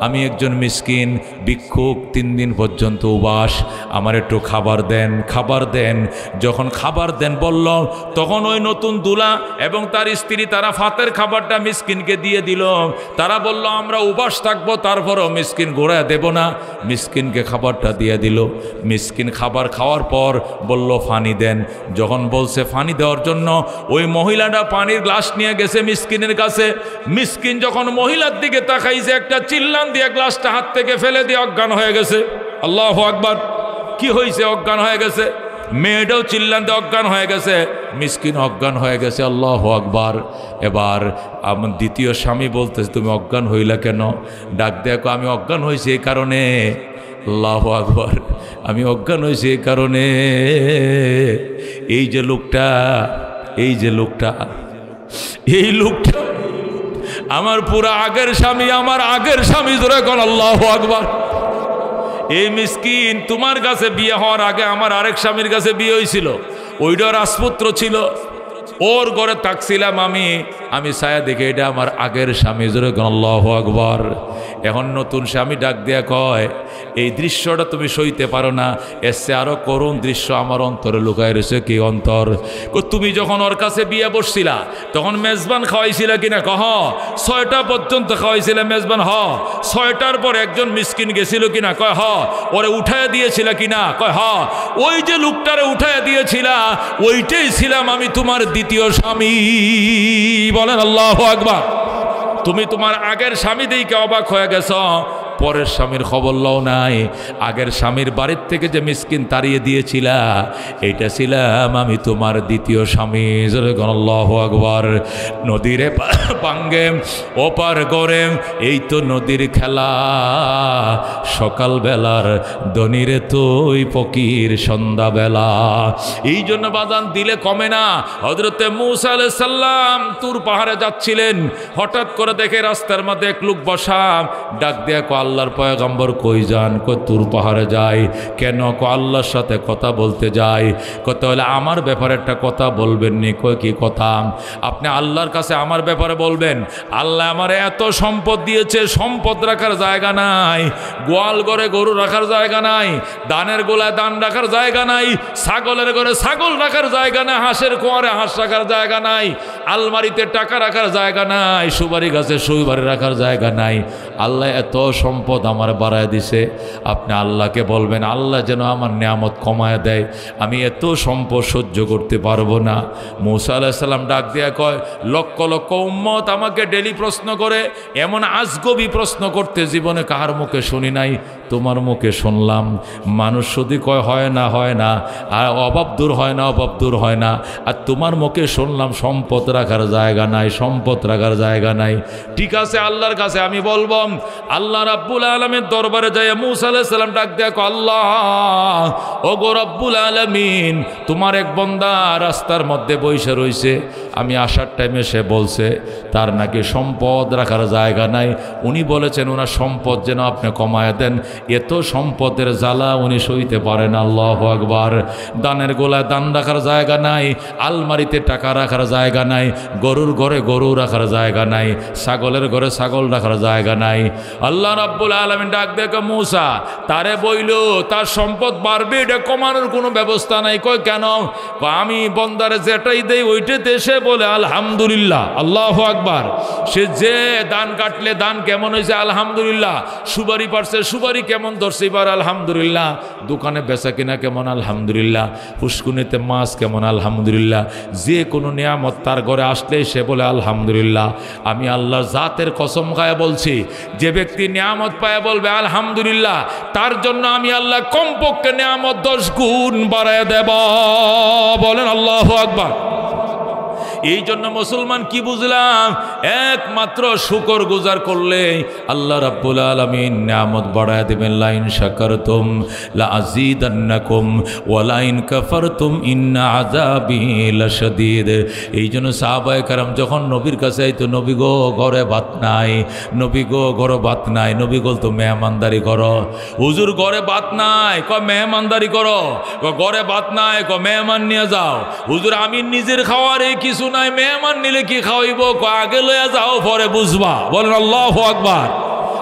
আমি একজন মিসকিন ভিক্ষুক, 3 দিন পর্যন্ত উবাস, আমার একটু খাবার দেন। যখন খাবার দেন বলল, তখন ওই নতুন দুলা এবং তার স্ত্রী তারা ফাতের খাবারটা মিসকিনকে দিয়ে দিল। তারা বলল, আমরা উবাস থাকবো, তারপরও মিসকিন ঘোরায় দেব না। মিসকিনকে খাবারটা দিয়ে দিল। মিসকিন খাবার খাওয়ার পর বলল, পানি দেন। যখন বলছে পানি দেওয়ার জন্য, ওই মহিলাটা পানির গ্লাস নিয়ে গেছে মিসকিনের কাছে। মিসকিন যখন মহিলার দিকে তাকাইছে, একটা চিল্লান দিয়ে গ্লাসটা হাত থেকে ফেলে দিয়ে অজ্ঞান হয়ে গেছে। আল্লাহু আকবার। কি হয়েছে? অজ্ঞান হয়ে গেছে। মেয়েটাও চিল্লান দিয়ে অজ্ঞান হয়ে গেছে, মিসকিন অজ্ঞান হয়ে গেছে। আল্লাহু আকবার। এবার আমার দ্বিতীয় স্বামী বলতেছে, তুমি অজ্ঞান হইলা কেন? ডাক দেখো, আমি অজ্ঞান হয়েছি এই কারণে। আল্লাহু আকবার। আমি অজ্ঞান হয়েছি এই কারণে, এই লোকটা আমার পুরা আগের স্বামী ধরে কোন আল্লাহু আকবার। এই মিসকিন তোমার কাছে বিয়ে হওয়ার আগে আমার আরেক স্বামীর কাছে বিয়ে হয়েছিল, ওইটা রাজপুত্র ছিল, ওর ঘরে থাকছিলাম আমি ছায়া দেখে, এটা আমার আগের স্বামী জোরে আল্লাহু আকবার। এখন নতুন স্বামী ডাক দিয়া কয়, এই দৃশ্যটা তুমি সইতে পারো না, এসে আরো করুণ দৃশ্য আমার অন্তরে লুকায় রয়েছে। কি অন্তর? তুমি যখন ওর কাছে বিয়ে বসছিলা, তখন মেজবান খাওয়াইছিলা কিনা? কহ 6টা পর্যন্ত খাওয়াইছিলে মেজবান? 6টার পর একজন মিসকিন গেছিল কিনা? কয় ওরে উঠায় দিয়েছিল কিনা? কয় ওই যে লোকটারে উঠায় দিয়েছিলা, ওইটাই ছিলাম আমি তোমার দ্বিতীয় স্বামী। বলেন আল্লাহু আকবার। তুমি তোমার আগের স্বামী দিকে অবাক হয়ে গেছ, পরের স্বামীর খবর লও নাই, আগের স্বামীর বাড়ির থেকে যে মিসকিন তাড়িয়ে দিয়েছিলা এইটা ছিলাম আমি তোমার দ্বিতীয় স্বামী। আল্লাহু আকবার। নদীরে পাঙ্গে ওপার গড়ে এই তো নদীর খেলা, সকালবেলার দনিরে তুই ফকির সন্ধ্যাবেলা। এই জন্য বাজান দিলে কমে না। হযরতে মূসা আলাইহিস সালাম তুর পাহাড়ে যাচ্ছিলেন, হঠাৎ করে দেখে রাস্তার মধ্যে এক লোক বসা, ডাক দিয়া কো আল্লাহর পয়গম্বর কই যান? কই তুর পাহাড়ে যাই। কেন? কো আল্লাহর সাথে কথা বলতে যাই। কত হলে আমার ব্যাপারে একটা কথা বলবেন নি? কই কি কথা? আপনি আল্লাহর কাছে আমার ব্যাপারে বলবেন। আল্লাহ আমার এত সম্পদ দিয়েছে, সম্পদ রাখার জায়গা নাই, গোয়াল ঘরে গরু রাখার জায়গা নাই, দানের গোলায় দান রাখার জায়গা নাই, ছাগলের ঘরে ছাগল রাখার জায়গা নাই, হাঁসের কোয়ারে হাঁস রাখার জায়গা নাই, আলমারিতে টাকা রাখার জায়গা নাই, সুপারি গাছে সুপারি রাখার জায়গা নাই। আল্লাহ এত সম্পদ আমার বাড়ায় দিছে। আপনি আল্লাহকে বলবেন আল্লাহ যেন আমার নিয়ামত কমায় দেয়, আমি এত সম্পদ সহ্য করতে পারবো না। মূসা আলাইহিস সালাম ডাক দিয়া কয় লক্ষ লক্ষ উম্মত আমাকে ডেলি প্রশ্ন করে, এমন আজগবি প্রশ্ন করতে জীবনে কাহার মুখে শুনি নাই, তোমার মুখে শুনলাম। মানুষ শুধু কয় হয় না হয় না, আর অভাব দূর হয় না অভাব দূর হয় না, আর তোমার মুখে শুনলাম সম্পদ রাখার জায়গা নাই, সম্পদ রাখার জায়গা নাই। ঠিক আছে আল্লাহর কাছে আমি বলবো। আল্লাহ রাব্বুল আলামিনের দরবারে যায় মূসা আলাইহিস সালাম ডাক দেয়া কয় আল্লাহ ও গো রাব্বুল আলামিন, তোমার এক বান্দা রাস্তার মধ্যে বসে রইছে, আমি আসার টাইমে সে বলছে তার নাকি সম্পদ রাখার জায়গা নাই। উনি বলেছেন ওনার সম্পদ যেন আপনি কমায় দেন, এত সম্পদের জ্বালা উনি সইতে পারেন। আল্লাহু আকবার। দানের গোলায় দান রাখার জায়গা নাই, আলমারিতে টাকা রাখার জায়গা নাই, গরুর ঘরে গরু রাখার জায়গা নাই, ছাগলের ঘরে ছাগল রাখার জায়গা নাই। আল্লাহ রাব্বুল আলামিন ডাক দেখে মূসা তারে বইল তার সম্পদ বাড়বে, এটা কমানোর কোনো ব্যবস্থা নাই। কয় কেন? আমি বন্দারে যেটাই দেই ওইটা দেশে বলে আলহামদুলিল্লাহ। আল্লাহু আকবার। সে যে দান কাটলে দান কেমন হয়েছে আলহামদুলিল্লাহ, সুপারি পারছে সুপারি কেমন ধরছে এবার আলহামদুলিল্লাহ, দোকানে বেচা কিনা কেমন আলহামদুলিল্লাহ, পুষ্কুনিতে মাছ কেমন আলহামদুলিল্লাহ। যে কোনো নিয়ামত তার ঘরে আসলেই সে বলে আলহামদুলিল্লাহ। আমি আল্লাহর জাতের কসম খায় বলছি, যে ব্যক্তি নিয়ামত পায় বলবে আলহামদুলিল্লাহ, তার জন্য আমি আল্লাহ কমপক্ষে নিয়ামত 10 গুণ বাড়ায় দেব। বলেন আল্লাহু আকবার। এই জন্য মুসলমান কি বুঝলাম? একমাত্র শুকর গুজার করলে আল্লাহ রাব্বুল আলামিন নিয়ামত বাড়ায় দিবেন। লাইন শাকারতুম লা আযীদান্নাকুম ওয়া লাইন কাফারতুম ইন্না আযাবি লাশাদীদ। এই জন্য সাহাবায়ে কেরাম যখন নবীর কাছে আইতো, নবী গো ঘরে ভাত নাই, নবী গো ঘরে ভাত নাই, নবী বলতো মেহমানদারি করো। হুজুর ঘরে ভাত নাই, কয় মেহমানদারি করো। ঘরে ভাত নাই, কয় মেহমান নিয়ে যাও। হুজুর আমি নিজের খাওয়ারে কিছু নাই, মেহমান নিলে কি খাওয়াইব? আগে লইয়া যাও পরে বুঝবা। বলেন আল্লাহু আকবার।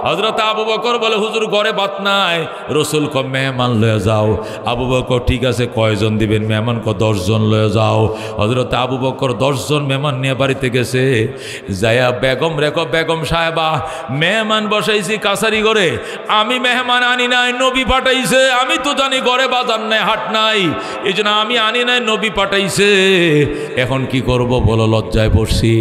হযরত আবু বকর বলে হুজুর ঘরে ভাত নাই। রসুল ক মেহমান লয়ে যাও। আবু বকর ঠিক আছে কয়জন দিবেন? মেহমান ক 10 জন লয়ে যাও। হযরত আবু বকর 10 জন মেহমান নিয়ে বাড়িতে গেছে। যায়া বেগম রেখো, বেগম সাহেবা মেহমান বসাইছি কাছারি ঘরে, আমি মেহমান আনি নাই, নবী পাঠাইছে। আমি তো জানি ঘরে বাজার নাই, হাট নাই, এই জন্য আমি আনি নাই, নবী পাঠাইছে। এখন কি করব বলো? লজ্জায় পড়ছি,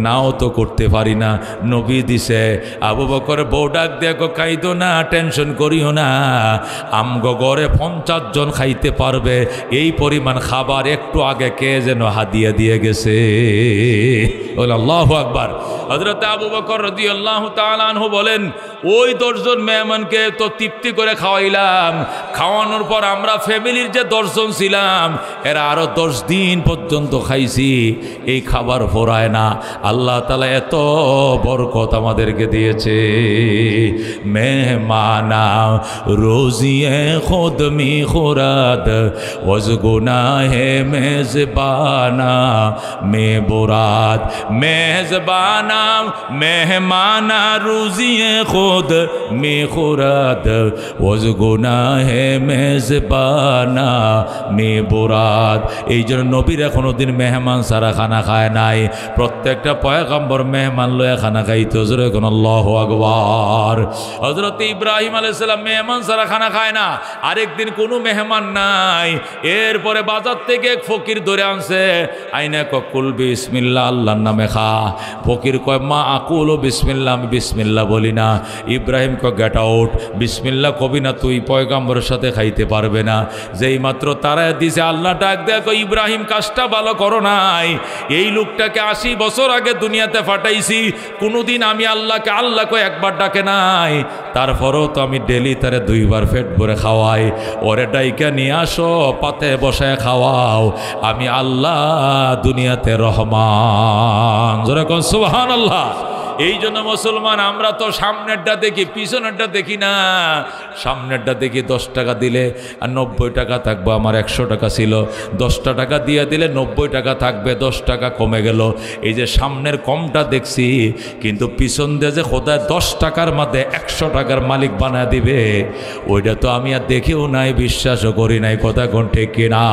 নাও তো করতে পারি না, নবী দিছে। আবু বকর বউ ডাক দেখো, খাইতো না, টেনশন করিও না, আমগো ঘরে 50 জন খাইতে পারবে এই পরিমাণ খাবার একটু আগে কে যেন হাদিয়া দিয়ে গেছে। আল্লাহু আকবার। হযরত আবু বকর রাদিয়াল্লাহু তাআলা আনহু বলেন, ওই 10 জন মেহমানকে তো তৃপ্তি করে খাওয়াইলাম। খাওয়ানোর পর আমরা ফ্যামিলির যে 10 জন ছিলাম এরা আরো 10 দিন পর্যন্ত খাইছি, এই খাবার ফোরায় না। আল্লাহ তাআলা এত বরকত আমাদেরকে দিয়েছে। মেহমানা রোজিয়ে খুদ মি খুরাদ ওয়াজ গুনাহে মেজবানা মে বুরাদ। মেজবানা মেহমানা রোজিয়ে খুদ মি খুরাদ ওয়াজ গুনাহে মেজবানা মে বুরাদ। এই জন্য নবীরা কোনোদিন মেহমান ছাড়া খানা খায় নাই। প্রত্যেকটা পয়গম্বর মেহমান লয়ে খানা খাইতো। জোরে কোন আল্লাহু আকবার। হযরত ইব্রাহিম আলাইহিস সালাম মেহমান ছাড়া খানা খায় না। আরেকদিন কোনো মেহমান নাই, এরপরে বাজার থেকে এক ফকির ধরে আনছে, আইনা কুল বিসমিল্লাহ, আল্লাহর নামে খা। ফকির কয় মা আকুল বিসমিল্লাহ, আমি বিসমিল্লাহ বলি না। ইব্রাহিম ক গেট আউট, বিসমিল্লাহ কবি না তুই পয়গাম্বরের সাথে খাইতে পারবে না। যেই মাত্র তারা দিছে আল্লাহ ডাক দেখো ইব্রাহিম কাজটা ভালো করো নাই, এই লোকটাকে 80 বছর আগে দুনিয়াতে পাঠাইছি, কোনোদিন আমি আল্লাহকে আল্লাহকে একবার ডাকে নাই, তারপরেও তো আমি ডেলি তারে 2 বার পেট ভরে খাওয়াই, ওরে ডাইকা নিয়ে আসো পাতে বসায় খাওয়াও, আমি আল্লাহ দুনিয়াতে রহমান। জোরে কোন সুবহানাল্লাহ। এই জন্য মুসলমান আমরা তো সামনেরটা দেখি পিছনেরটা দেখি না। সামনেরটা দেখি 10 টাকা দিলে আর 90 টাকা থাকবে, আমার 100 টাকা ছিল, 10টা টাকা দিয়ে দিলে 90 টাকা থাকবে, 10 টাকা কমে গেল। এই যে সামনের কমটা দেখছি, কিন্তু পিছন দিয়ে যে খোদায় 10 টাকার মধ্যে 100 টাকার মালিক বানায় দিবে, ওইটা তো আমি আর দেখেও নাই, বিশ্বাসও করি নাই। কথা কোন ঠিক কিনা?